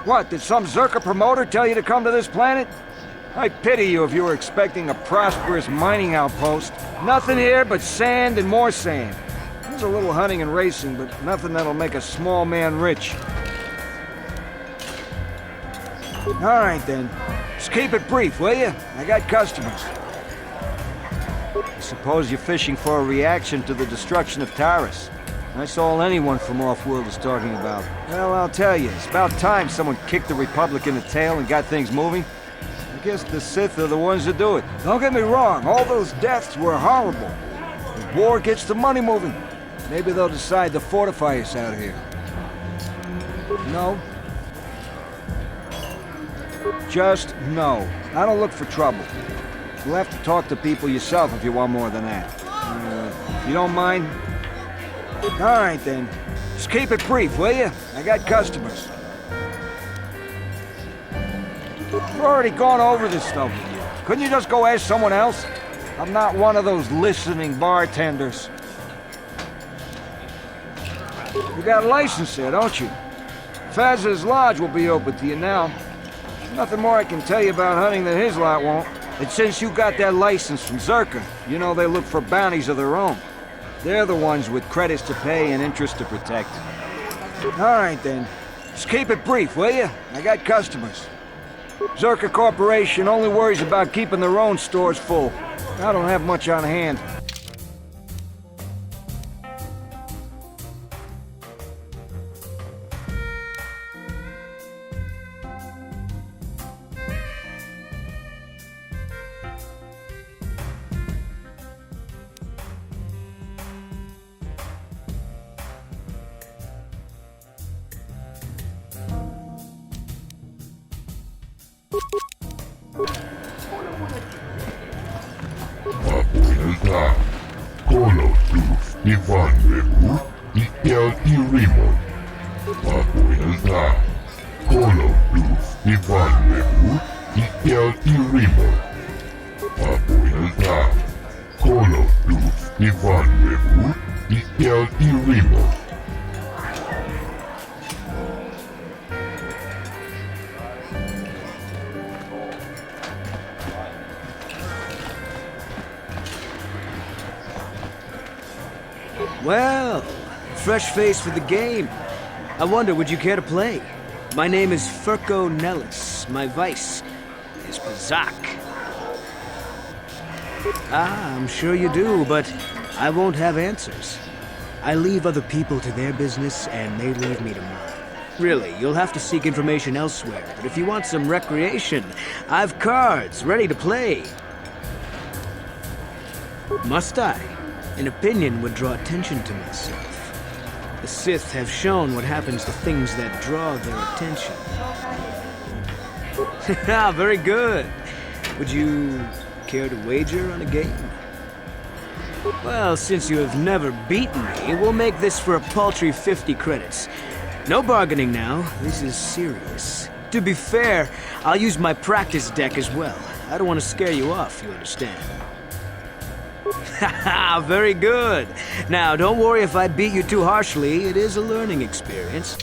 What, did some Zerka promoter tell you to come to this planet? I pity you if you were expecting a prosperous mining outpost. Nothing here but sand and more sand. There's a little hunting and racing, but nothing that'll make a small man rich. All right, then. Just keep it brief, will you? I got customers. I suppose you're fishing for a reaction to the destruction of Taris. That's all anyone from Off-World is talking about. Well, I'll tell you, it's about time someone kicked the Republic in the tail and got things moving. I guess the Sith are the ones that do it. Don't get me wrong, all those deaths were horrible. The war gets the money moving. Maybe they'll decide to fortify us out here. No? Just no. I don't look for trouble. You'll have to talk to people yourself if you want more than that. If you don't mind? All right, then. Just keep it brief, will you? I got customers. I've already gone over this stuff with you. Couldn't you just go ask someone else? I'm not one of those listening bartenders. You got a license there, don't you? Faz's Lodge will be open to you now. There's nothing more I can tell you about hunting than his lot won't. And since you got that license from Zerka, you know they look for bounties of their own. They're the ones with credits to pay and interest to protect. All right, then. Just keep it brief, will you? I got customers. Zerka Corporation only worries about keeping their own stores full. I don't have much on hand. Papuelta, KotOR Ivan Veku, Ikel Irimon. Papuelta, KotOR Ivan Veku, Ikel Irimon. Papuelta, KotOR Ivan Veku, Ikel Irimon. Well, fresh face for the game. I wonder, would you care to play? My name is Furko Nellis. My vice is Bazak. Ah, I'm sure you do, but I won't have answers. I leave other people to their business, and they leave me to mine. Really, you'll have to seek information elsewhere, but if you want some recreation, I've cards ready to play. Must I? An opinion would draw attention to myself. The Sith have shown what happens to things that draw their attention. Very good. Would you care to wager on a game? Well, since you have never beaten me, we'll make this for a paltry 50 credits. No bargaining now. This is serious. To be fair, I'll use my practice deck as well. I don't want to scare you off, you understand. Haha, very good. Now, don't worry if I beat you too harshly. It is a learning experience.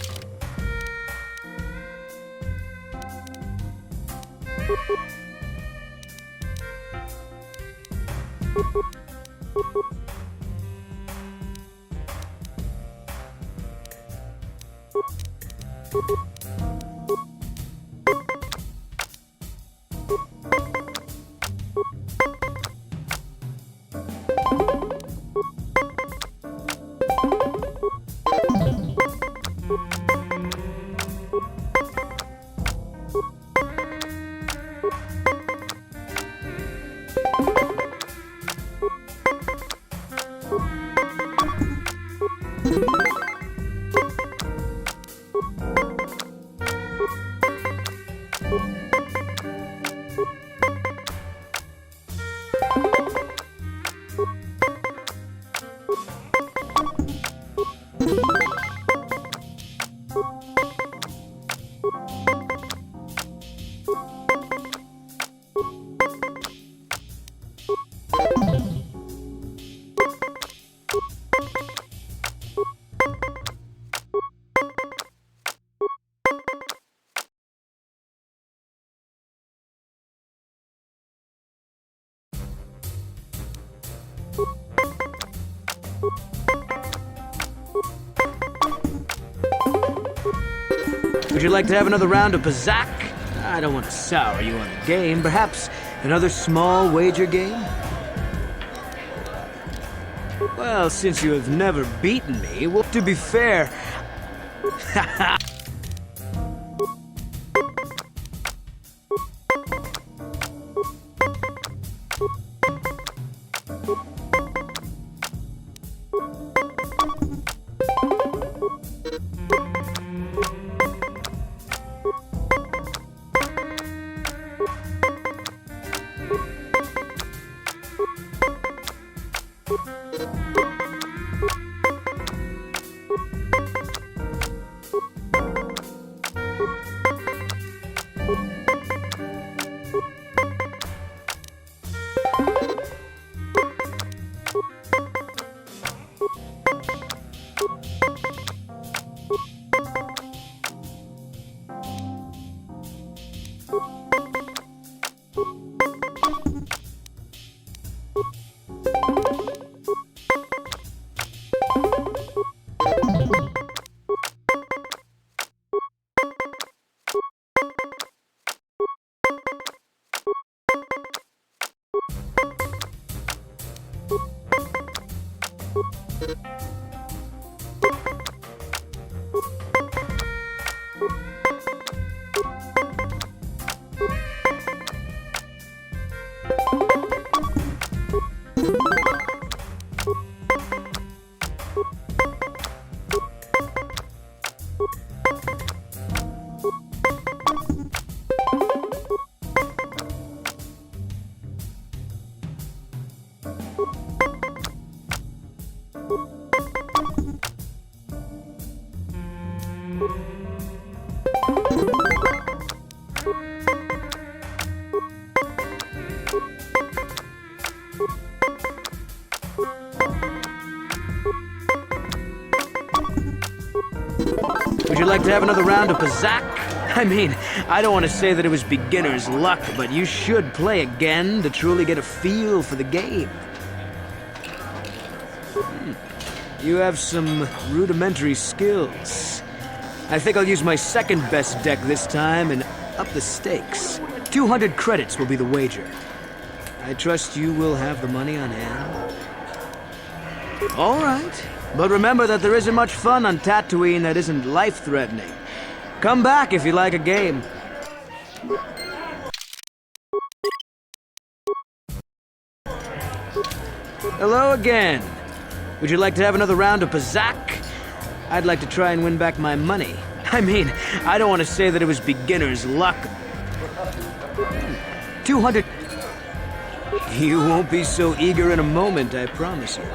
Would you like to have another round of Pazak? I don't want to sour you on the game. Perhaps another small wager game? Well, since you have never beaten me, well, to be fair... Would you like to have another round of Pazak? I mean, I don't want to say that it was beginner's luck, but you should play again to truly get a feel for the game. You have some rudimentary skills. I think I'll use my second best deck this time and up the stakes. 200 credits will be the wager. I trust you will have the money on hand. All right. But remember that there isn't much fun on Tatooine that isn't life-threatening. Come back if you like a game. Hello again. Would you like to have another round of Pazak? I'd like to try and win back my money. I mean, I don't want to say that it was beginner's luck. 200... You won't be so eager in a moment, I promise you.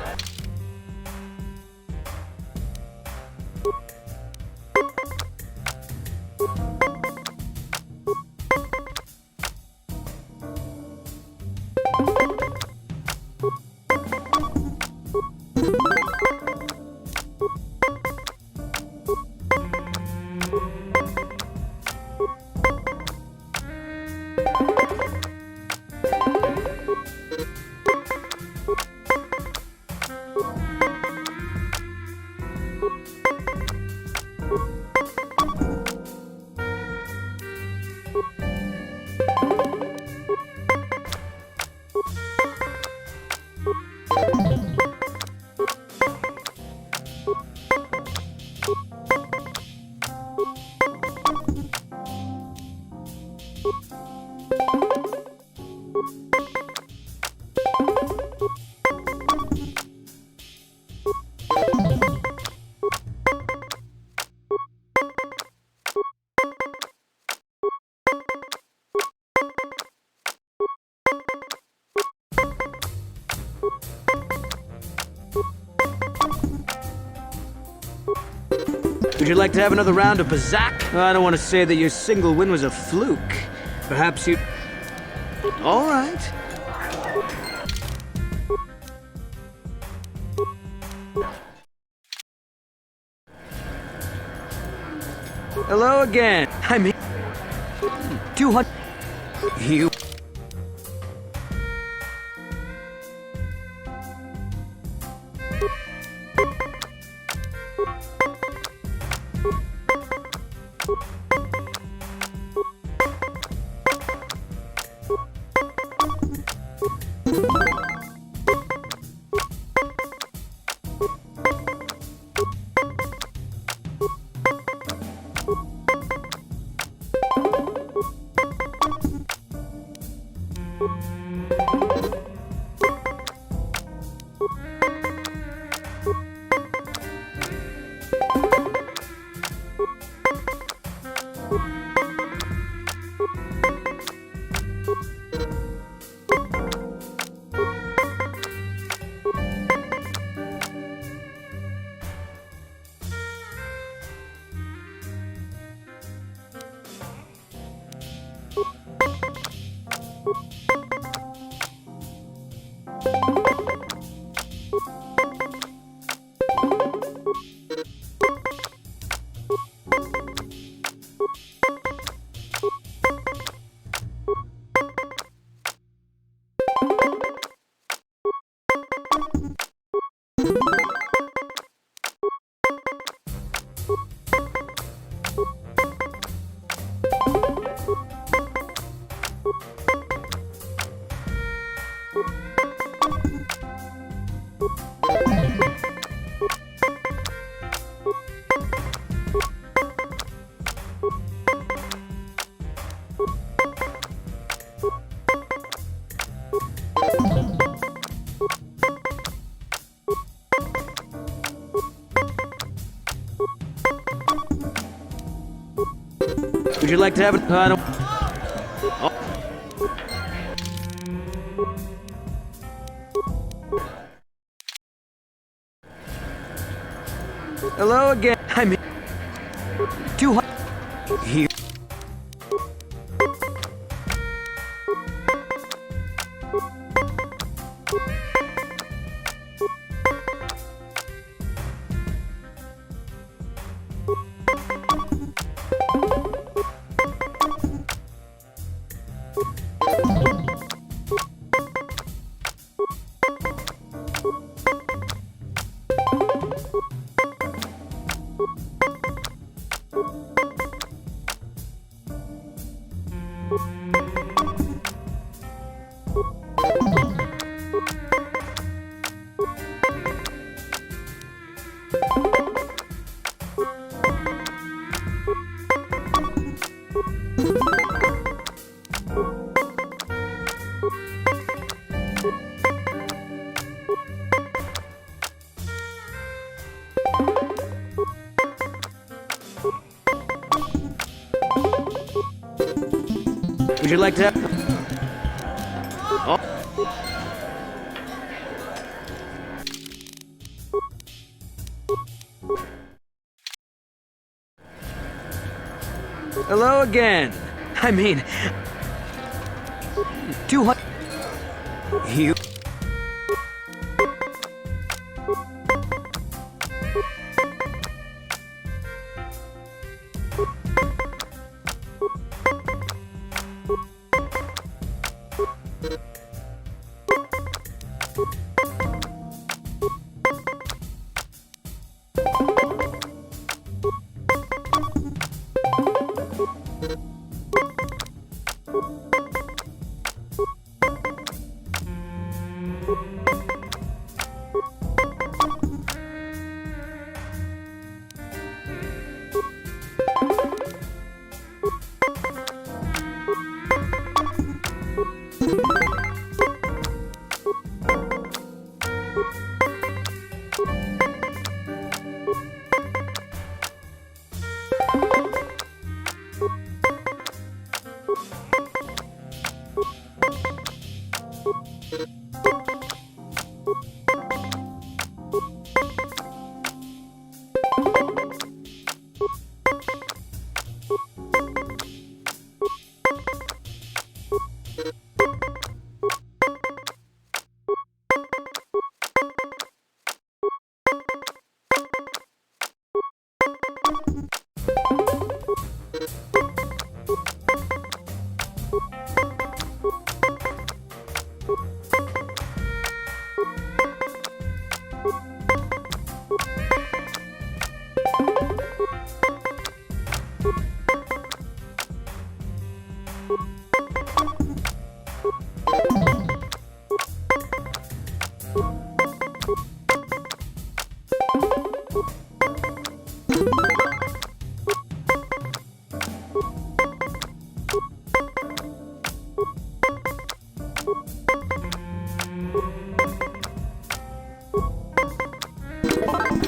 Would you like to have another round of Pazak? I don't want to say that your single win was a fluke. Perhaps you... All right. Hello again. I mean... 200... You... Would you like to have a... I don't... Oh. Hello again. I mean... 200... You... Would you like to have... Oh. Hello again. I mean... 200... You...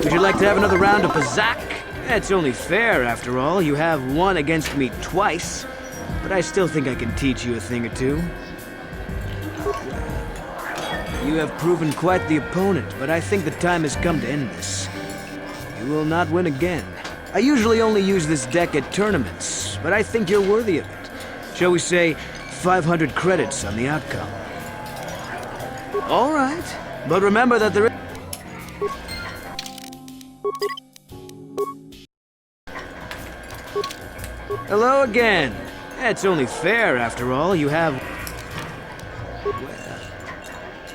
Would you like to have another round of Pazak? It's only fair, after all. You have won against me twice, but I still think I can teach you a thing or two. You have proven quite the opponent, but I think the time has come to end this. You will not win again. I usually only use this deck at tournaments, but I think you're worthy of it. Shall we say 500 credits on the outcome? All right, but remember that there is... Hello again. It's only fair, after all. You have... Well,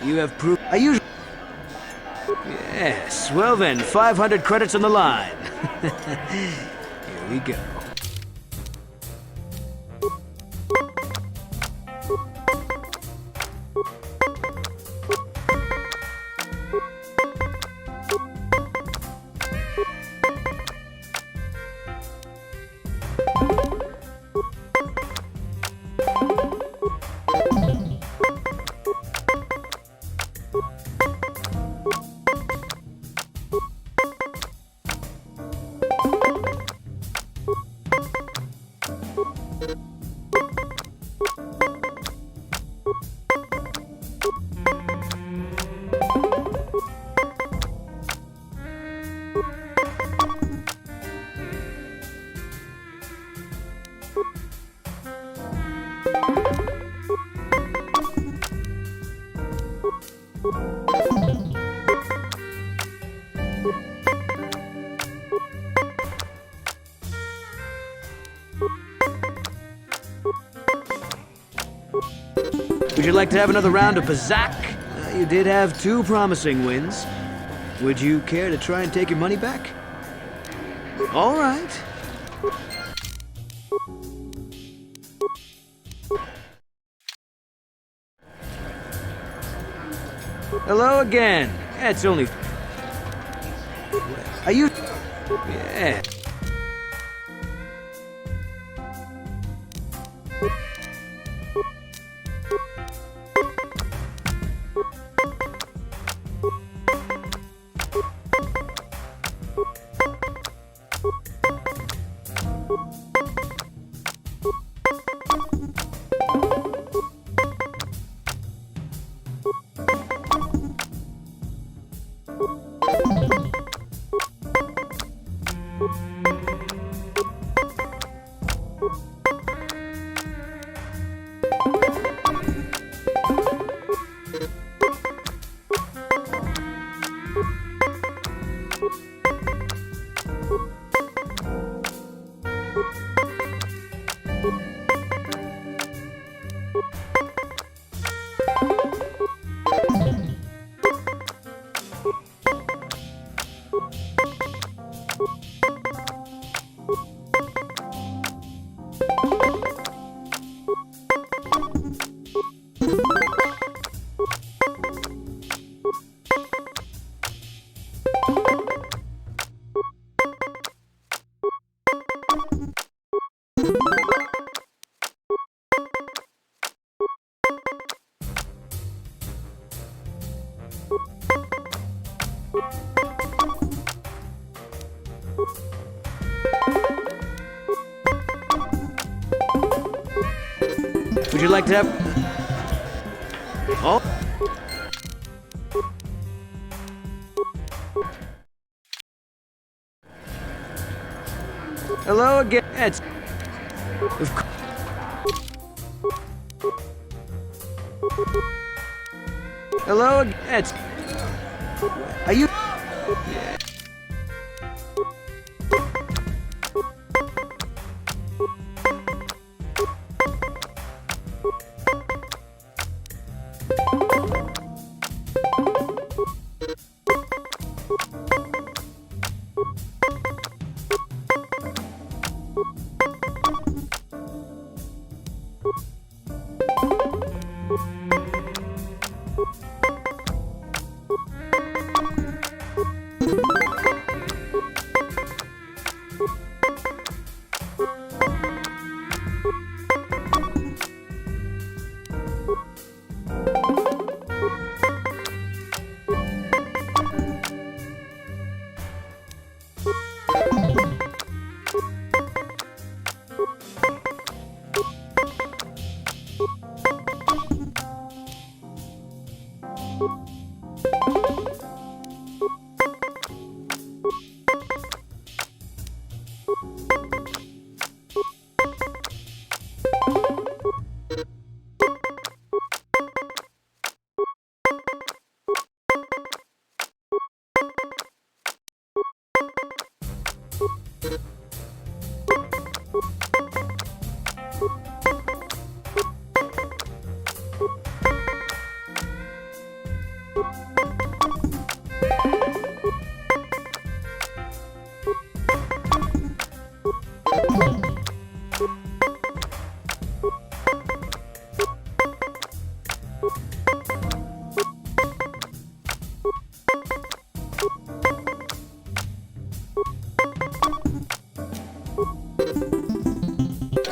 you have proved... I usually... Yes, well then, 500 credits on the line. Here we go. Would you like to have another round of Pazak? You did have 2 promising wins. Would you care to try and take your money back? All right. Hello again. It's only... Are you... Yeah. Would you like to have... Oh? Hello again. It's... Of course. Hello again. It's... Are you...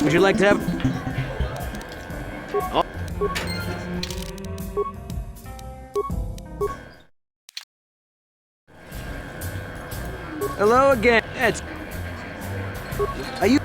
Would you like to have... Oh. Hello again. It's... Are you...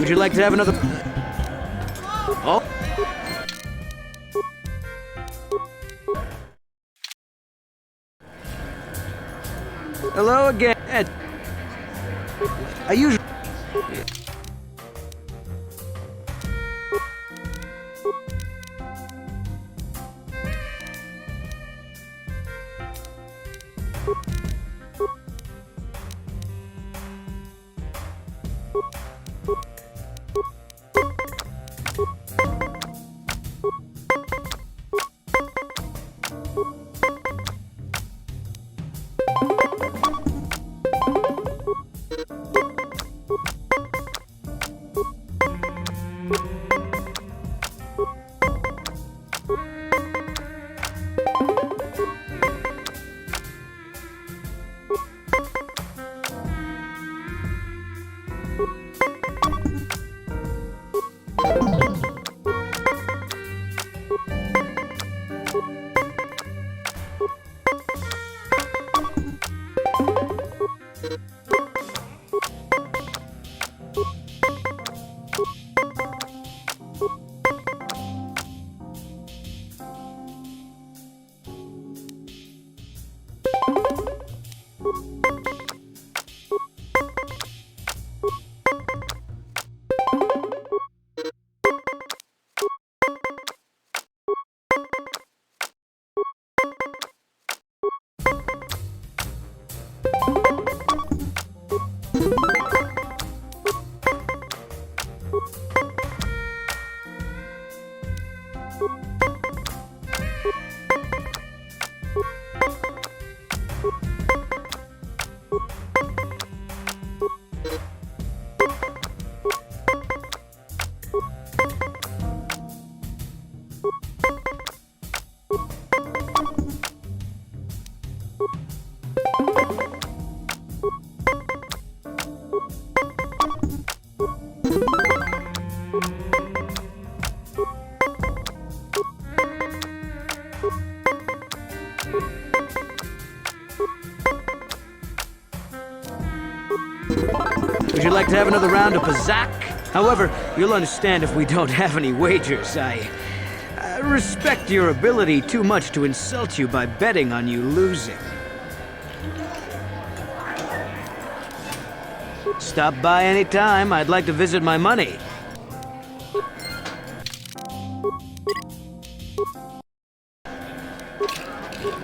Would you like to have another... Oh. Hello again. I usually... Would you like to have another round of Pazak? However, you'll understand if we don't have any wagers. I respect your ability too much to insult you by betting on you losing. Stop by any time. I'd like to visit my money.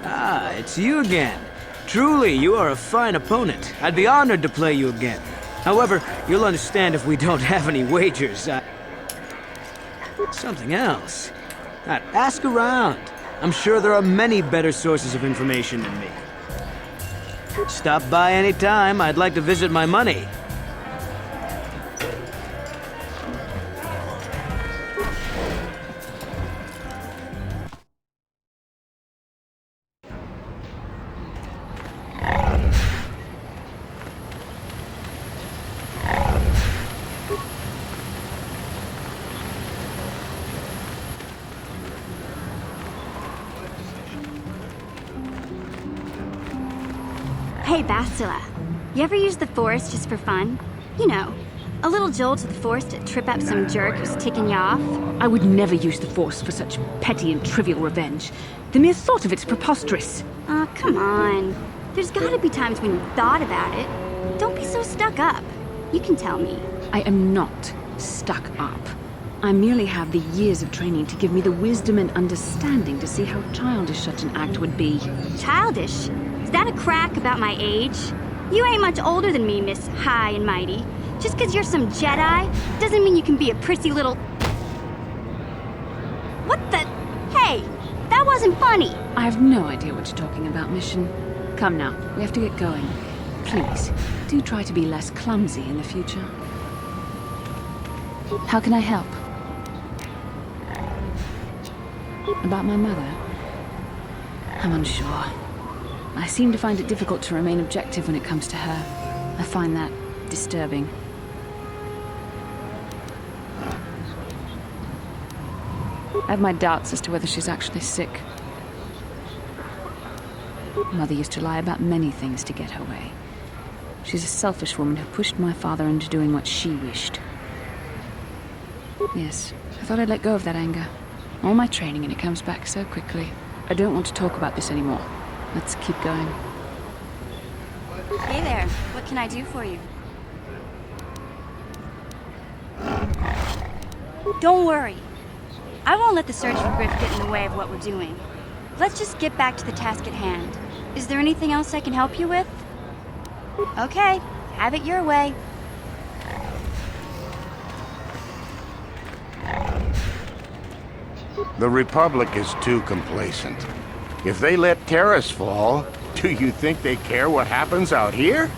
Ah, it's you again. Truly, you are a fine opponent. I'd be honored to play you again. However, you'll understand if we don't have any wagers. Something else. Ask around. I'm sure there are many better sources of information than me. Stop by any time. I'd like to visit my money. Hey, Bastila. You ever use the Force just for fun? You know, a little jolt to the Force to trip up some jerk who's ticking you off? I would never use the Force for such petty and trivial revenge. The mere thought of it's preposterous. Oh, come on. There's gotta be times when you've thought about it. Don't be so stuck up. You can tell me. I am not stuck up. I merely have the years of training to give me the wisdom and understanding to see how childish such an act would be. Childish? Is that a crack about my age? You ain't much older than me, Miss High and Mighty. Just 'cause you're some Jedi doesn't mean you can be a prissy little... What the... Hey, that wasn't funny. I have no idea what you're talking about, Mission. Come now, we have to get going. Please, do try to be less clumsy in the future. How can I help? About my mother? I'm unsure. I seem to find it difficult to remain objective when it comes to her. I find that disturbing. I have my doubts as to whether she's actually sick. Mother used to lie about many things to get her way. She's a selfish woman who pushed my father into doing what she wished. Yes, I thought I'd let go of that anger. All my training and it comes back so quickly. I don't want to talk about this anymore. Let's keep going. Hey there, what can I do for you? Don't worry. I won't let the search for Griff get in the way of what we're doing. Let's just get back to the task at hand. Is there anything else I can help you with? Okay, have it your way. The Republic is too complacent. If they let Terrace fall, do you think they care what happens out here?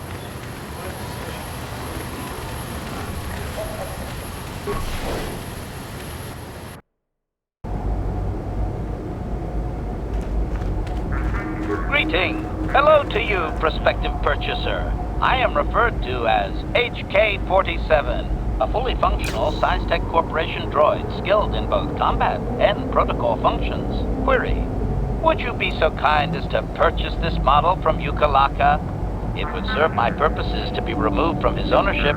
Greeting. Hello to you, prospective purchaser. I am referred to as HK-47, a fully functional SciTech Corporation droid skilled in both combat and protocol functions. Query. Would you be so kind as to purchase this model from Yukalaka? It would serve my purposes to be removed from his ownership.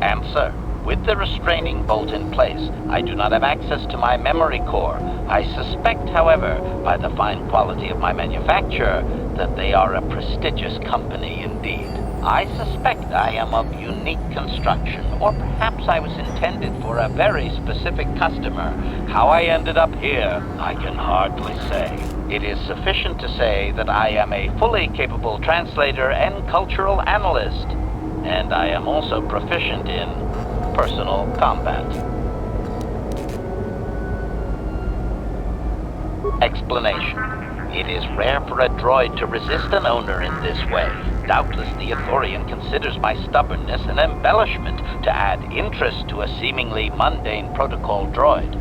Answer. With the restraining bolt in place, I do not have access to my memory core. I suspect, however, by the fine quality of my manufacture, that they are a prestigious company indeed. I suspect I am of unique construction, or perhaps I was intended for a very specific customer. How I ended up here, I can hardly say. It is sufficient to say that I am a fully capable translator and cultural analyst, and I am also proficient in personal combat. Explanation. It is rare for a droid to resist an owner in this way. Doubtless the Ithorian considers my stubbornness an embellishment to add interest to a seemingly mundane protocol droid.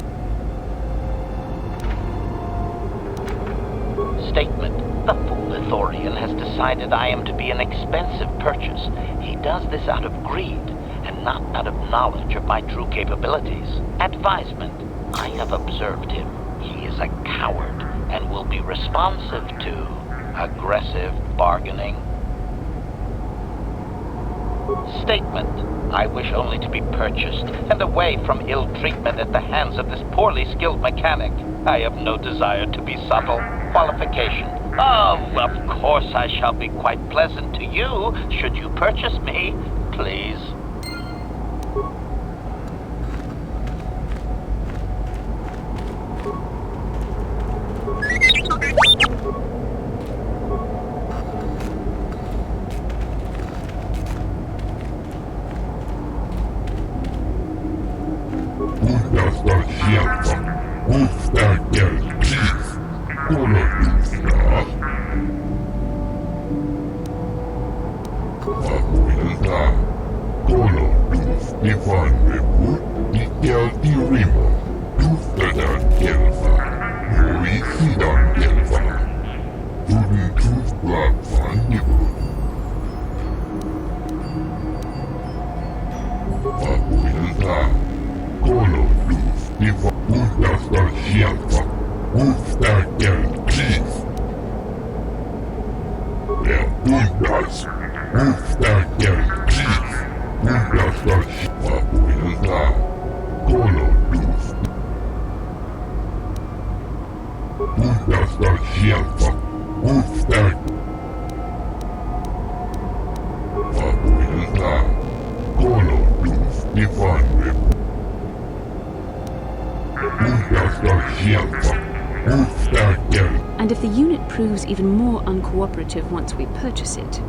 Statement. The fool Ithorian has decided I am to be an expensive purchase. He does this out of greed, and not out of knowledge of my true capabilities. Advisement. I have observed him. He is a coward, and will be responsive to aggressive bargaining. Statement. I wish only to be purchased, and away from ill treatment at the hands of this poorly skilled mechanic. I have no desire to be subtle. Qualification. Oh, of course I shall be quite pleasant to you, should you purchase me, please. And if the unit proves even more uncooperative once we purchase it...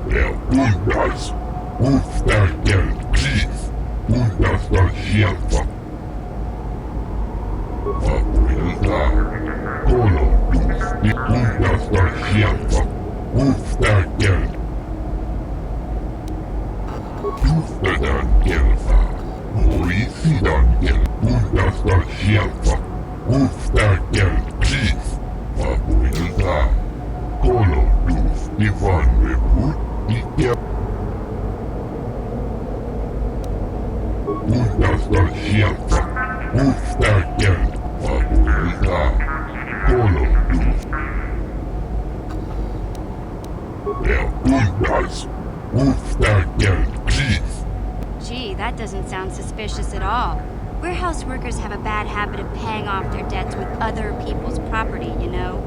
Gee, that That doesn't sound suspicious at all. Warehouse workers have a bad habit of paying off their debts with other people's property, you know?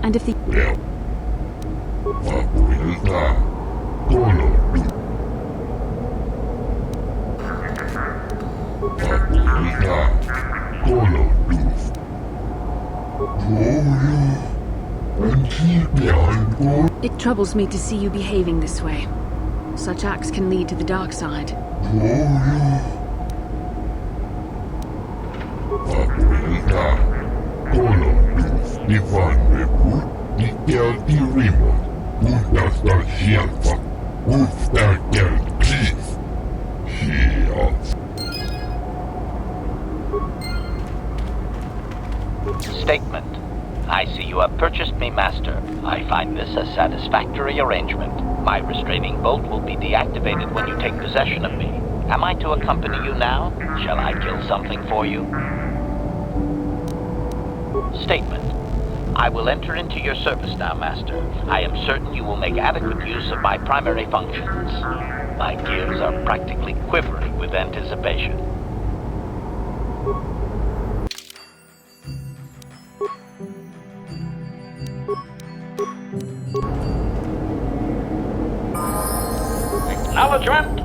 And if the... It troubles me to see you behaving this way. Such acts can lead to the dark side. Statement. I see you have purchased me, Master. I find this a satisfactory arrangement. My restraining bolt will be deactivated when you take possession of me. Am I to accompany you now? Shall I kill something for you? Statement. I will enter into your service now, Master. I am certain you will make adequate use of my primary functions. My gears are practically quivering with anticipation. Acknowledgement!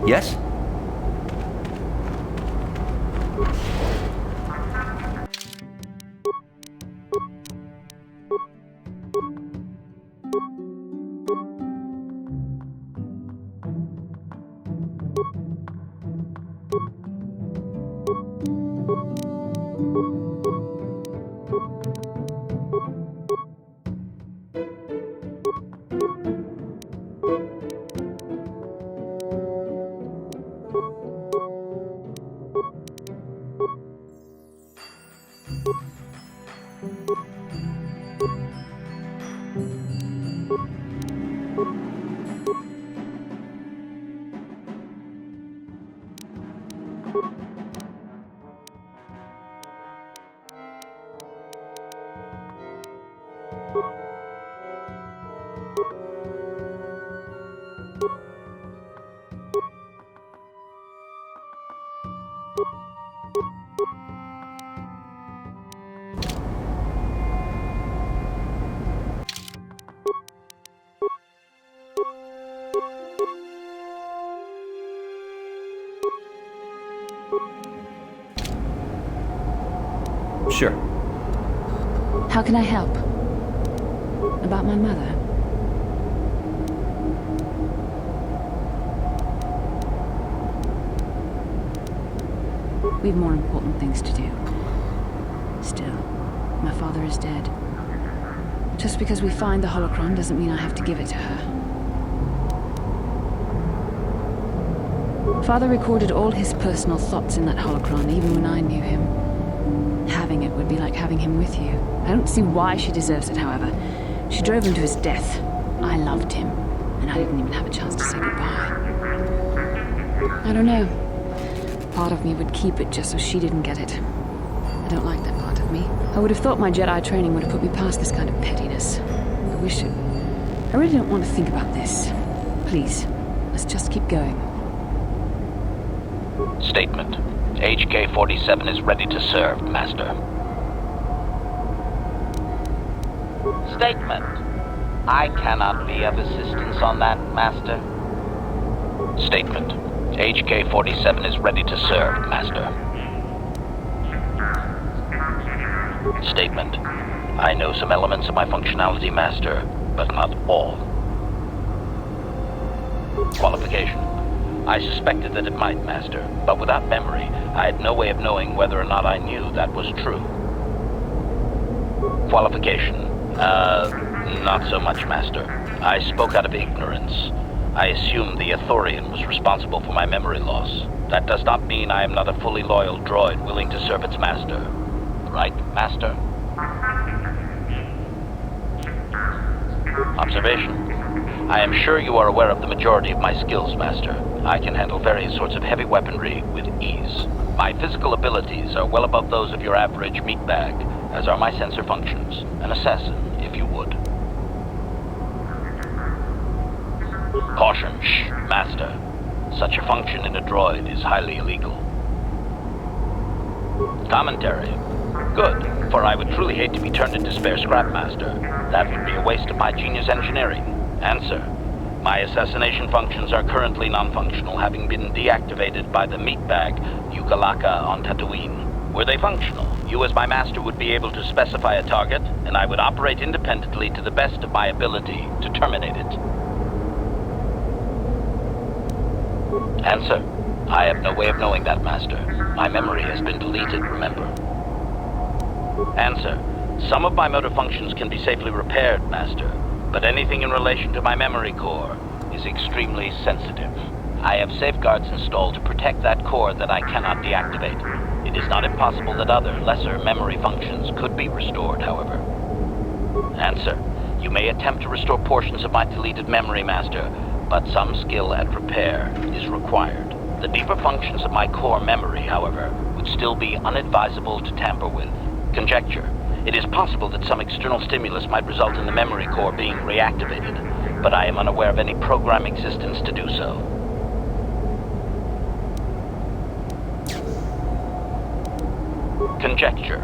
Yes? Sure. How can I help? About my mother? We have more important things to do. Still, my father is dead. Just because we find the holocron doesn't mean I have to give it to her. Father recorded all his personal thoughts in that holocron, even when I knew him. Having it would be like having him with you. I don't see why she deserves it, however. She drove him to his death. I loved him, and I didn't even have a chance to say goodbye. I don't know. Part of me would keep it just so she didn't get it. I don't like that part of me. I would have thought my Jedi training would have put me past this kind of pettiness. I wish it... I really don't want to think about this. Please, let's just keep going. Statement. HK-47 is ready to serve, Master. Statement. I cannot be of assistance on that, Master. Statement. HK-47 is ready to serve, Master. Statement. I know some elements of my functionality, Master, but not all. Qualification. I suspected that it might, Master, but without memory, I had no way of knowing whether or not I knew that was true. Qualification. Not so much, Master. I spoke out of ignorance. I assumed the Ithorian was responsible for my memory loss. That does not mean I am not a fully loyal droid willing to serve its master. Right, Master? Observation. I am sure you are aware of the majority of my skills, Master. I can handle various sorts of heavy weaponry with ease. My physical abilities are well above those of your average meatbag, as are my sensor functions. An assassin, if you would. Caution, shh, Master. Such a function in a droid is highly illegal. Commentary. Good, for I would truly hate to be turned into spare scrap, Master. That would be a waste of my genius engineering. Answer. My assassination functions are currently non-functional, having been deactivated by the meatbag Yukalaka on Tatooine. Were they functional, you as my master would be able to specify a target, and I would operate independently to the best of my ability to terminate it. Answer. I have no way of knowing that, Master. My memory has been deleted, remember. Answer. Some of my motor functions can be safely repaired, Master, but anything in relation to my memory core is extremely sensitive. I have safeguards installed to protect that core that I cannot deactivate. It is not impossible that other, lesser memory functions could be restored, however. Answer. You may attempt to restore portions of my deleted memory, Master, but some skill at repair is required. The deeper functions of my core memory, however, would still be unadvisable to tamper with. Conjecture. It is possible that some external stimulus might result in the memory core being reactivated, but I am unaware of any program existence to do so. Conjecture.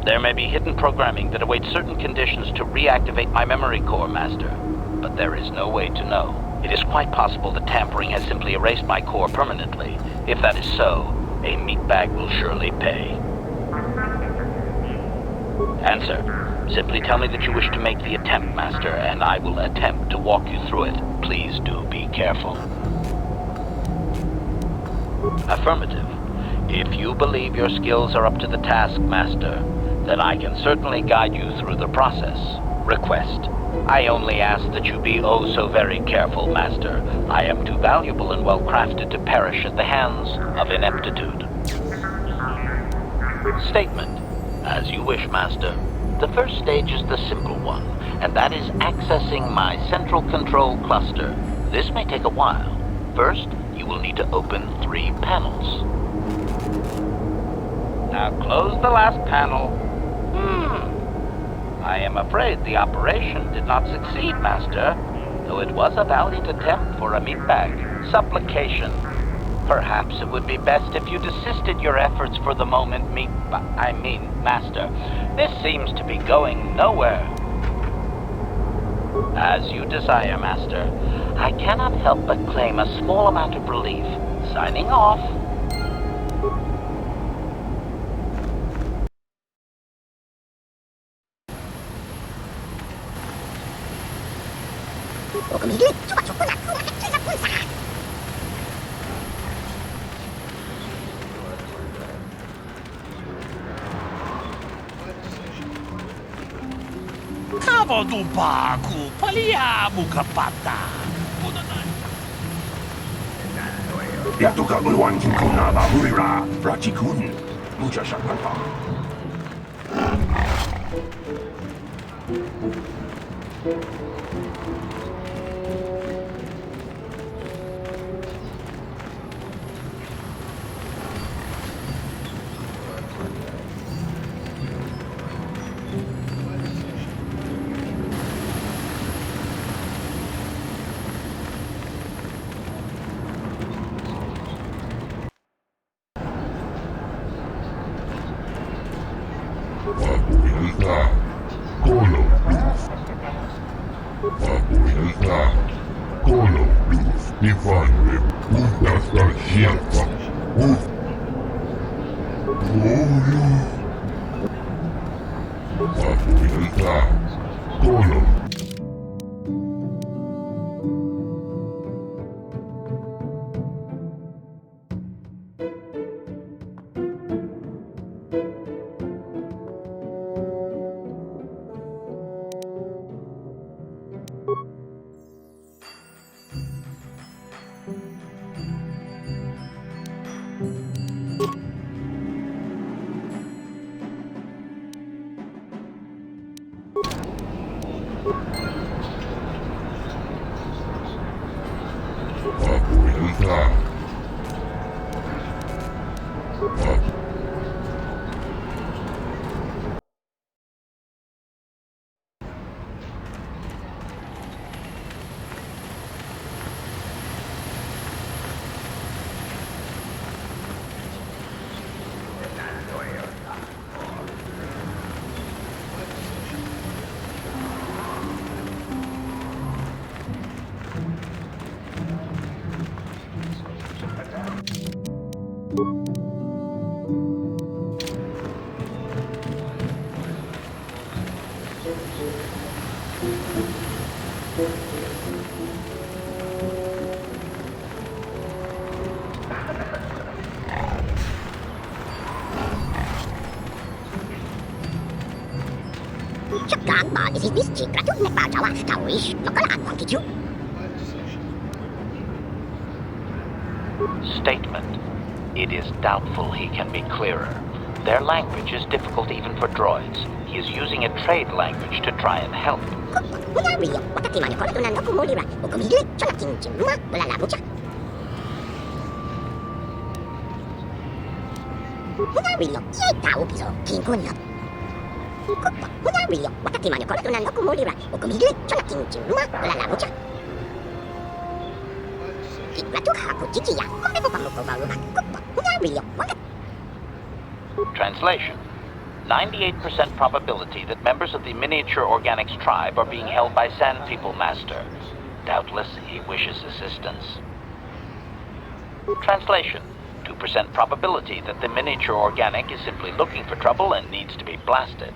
There may be hidden programming that awaits certain conditions to reactivate my memory core, Master, but there is no way to know. It is quite possible that tampering has simply erased my core permanently. If that is so, a meatbag will surely pay. Answer. Simply tell me that you wish to make the attempt, Master, and I will attempt to walk you through it. Please do be careful. Affirmative. If you believe your skills are up to the task, Master, then I can certainly guide you through the process. Request. I only ask that you be oh so very careful, Master. I am too valuable and well-crafted to perish at the hands of ineptitude. Statement. As you wish, Master. The first stage is the simple one, and that is accessing my central control cluster. This may take a while. First, you will need to open 3 panels. Now close the last panel. I am afraid the operation did not succeed, Master, though it was a valiant attempt for a meatbag. Supplication. Perhaps it would be best if you desisted your efforts for the moment, Master. This seems to be going nowhere. As you desire, Master. I cannot help but claim a small amount of relief. Signing off. Kavadubaku paliamu kapata. Yatuka uluan kinkuna bahurira, rachikun, mucha shakanta. Papuilta, Kolo Doof. Papuilta, Kolo Doof, Nifanwe, Uhtasta Shielta, Kolo. Papuilta, Kolo. Shotgun bar is this cheap gratut nek bao chawa tawish makalaan wang kichu. Statement. It is doubtful he can be clearer. Their language is difficult even for droids. He is using a trade language to try and help. Munario, wakati manikola tunanoko molira, ukumigile chona kinchimuma wala labucha. Munario, ye tau piso kinkunya. Munario, wakati manikola tunanoko molira, ukumigile chona kinchimuma wala labucha. Translation. 98% probability that members of the miniature organics tribe are being held by Sand People Master. Doubtless, he wishes assistance. Translation. 2% probability that the miniature organic is simply looking for trouble and needs to be blasted.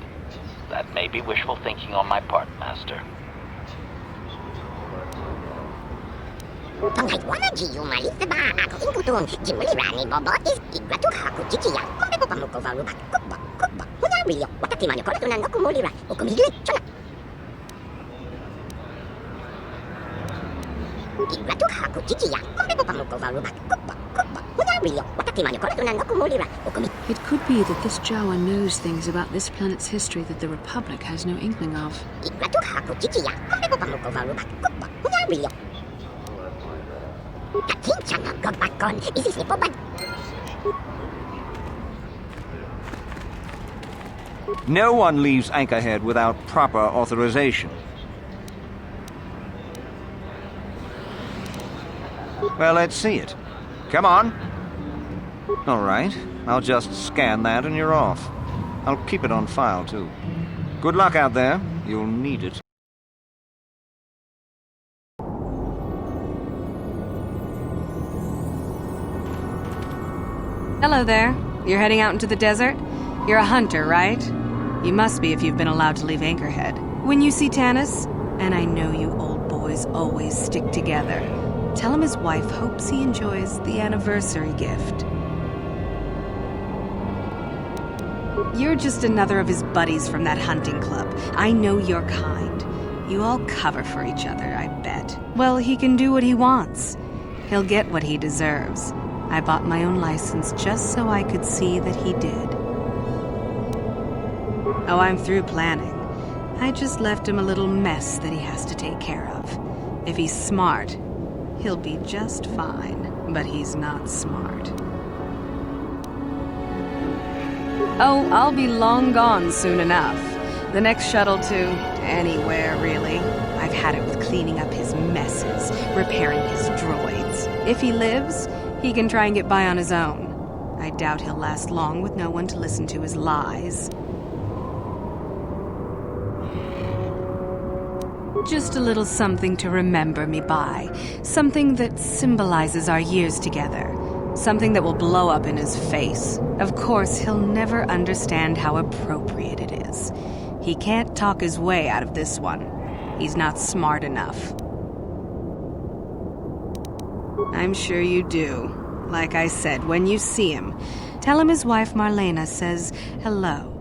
That may be wishful thinking on my part, Master. Tonghai wana jiyu malisa ba ako inkutun jimuli rani bobo is igratu haku chichiya kombe pamuko varuba kupa munario wakati manikola tunanoko molira ukumigile chona igratu haku chichiya kombe pamuko varuba kupa munario wakati manikola tunanoko molira ukumigile. It could be that this Jawa knows things about this planet's history that the Republic has no inkling of. Igratu haku chichiya kombe pamuko varuba kupa munario. No one leaves Anchorhead without proper authorization. Well, let's see it. Come on. All right. I'll just scan that and you're off. I'll keep it on file, too. Good luck out there. You'll need it. Hello there. You're heading out into the desert? You're a hunter, right? You must be if you've been allowed to leave Anchorhead. When you see Tanis, and I know you old boys always stick together, tell him his wife hopes he enjoys the anniversary gift. You're just another of his buddies from that hunting club. I know your kind. You all cover for each other, I bet. Well, he can do what he wants. He'll get what he deserves. I bought my own license just so I could see that he did. Oh, I'm through planning. I just left him a little mess that he has to take care of. If he's smart, he'll be just fine. But he's not smart. Oh, I'll be long gone soon enough. The next shuttle to anywhere, really. I've had it with cleaning up his messes, repairing his droids. If he lives, he can try and get by on his own. I doubt he'll last long with no one to listen to his lies. Just a little something to remember me by. Something that symbolizes our years together. Something that will blow up in his face. Of course, he'll never understand how appropriate it is. He can't talk his way out of this one. He's not smart enough. I'm sure you do. Like I said, when you see him, tell him his wife Marlena says hello.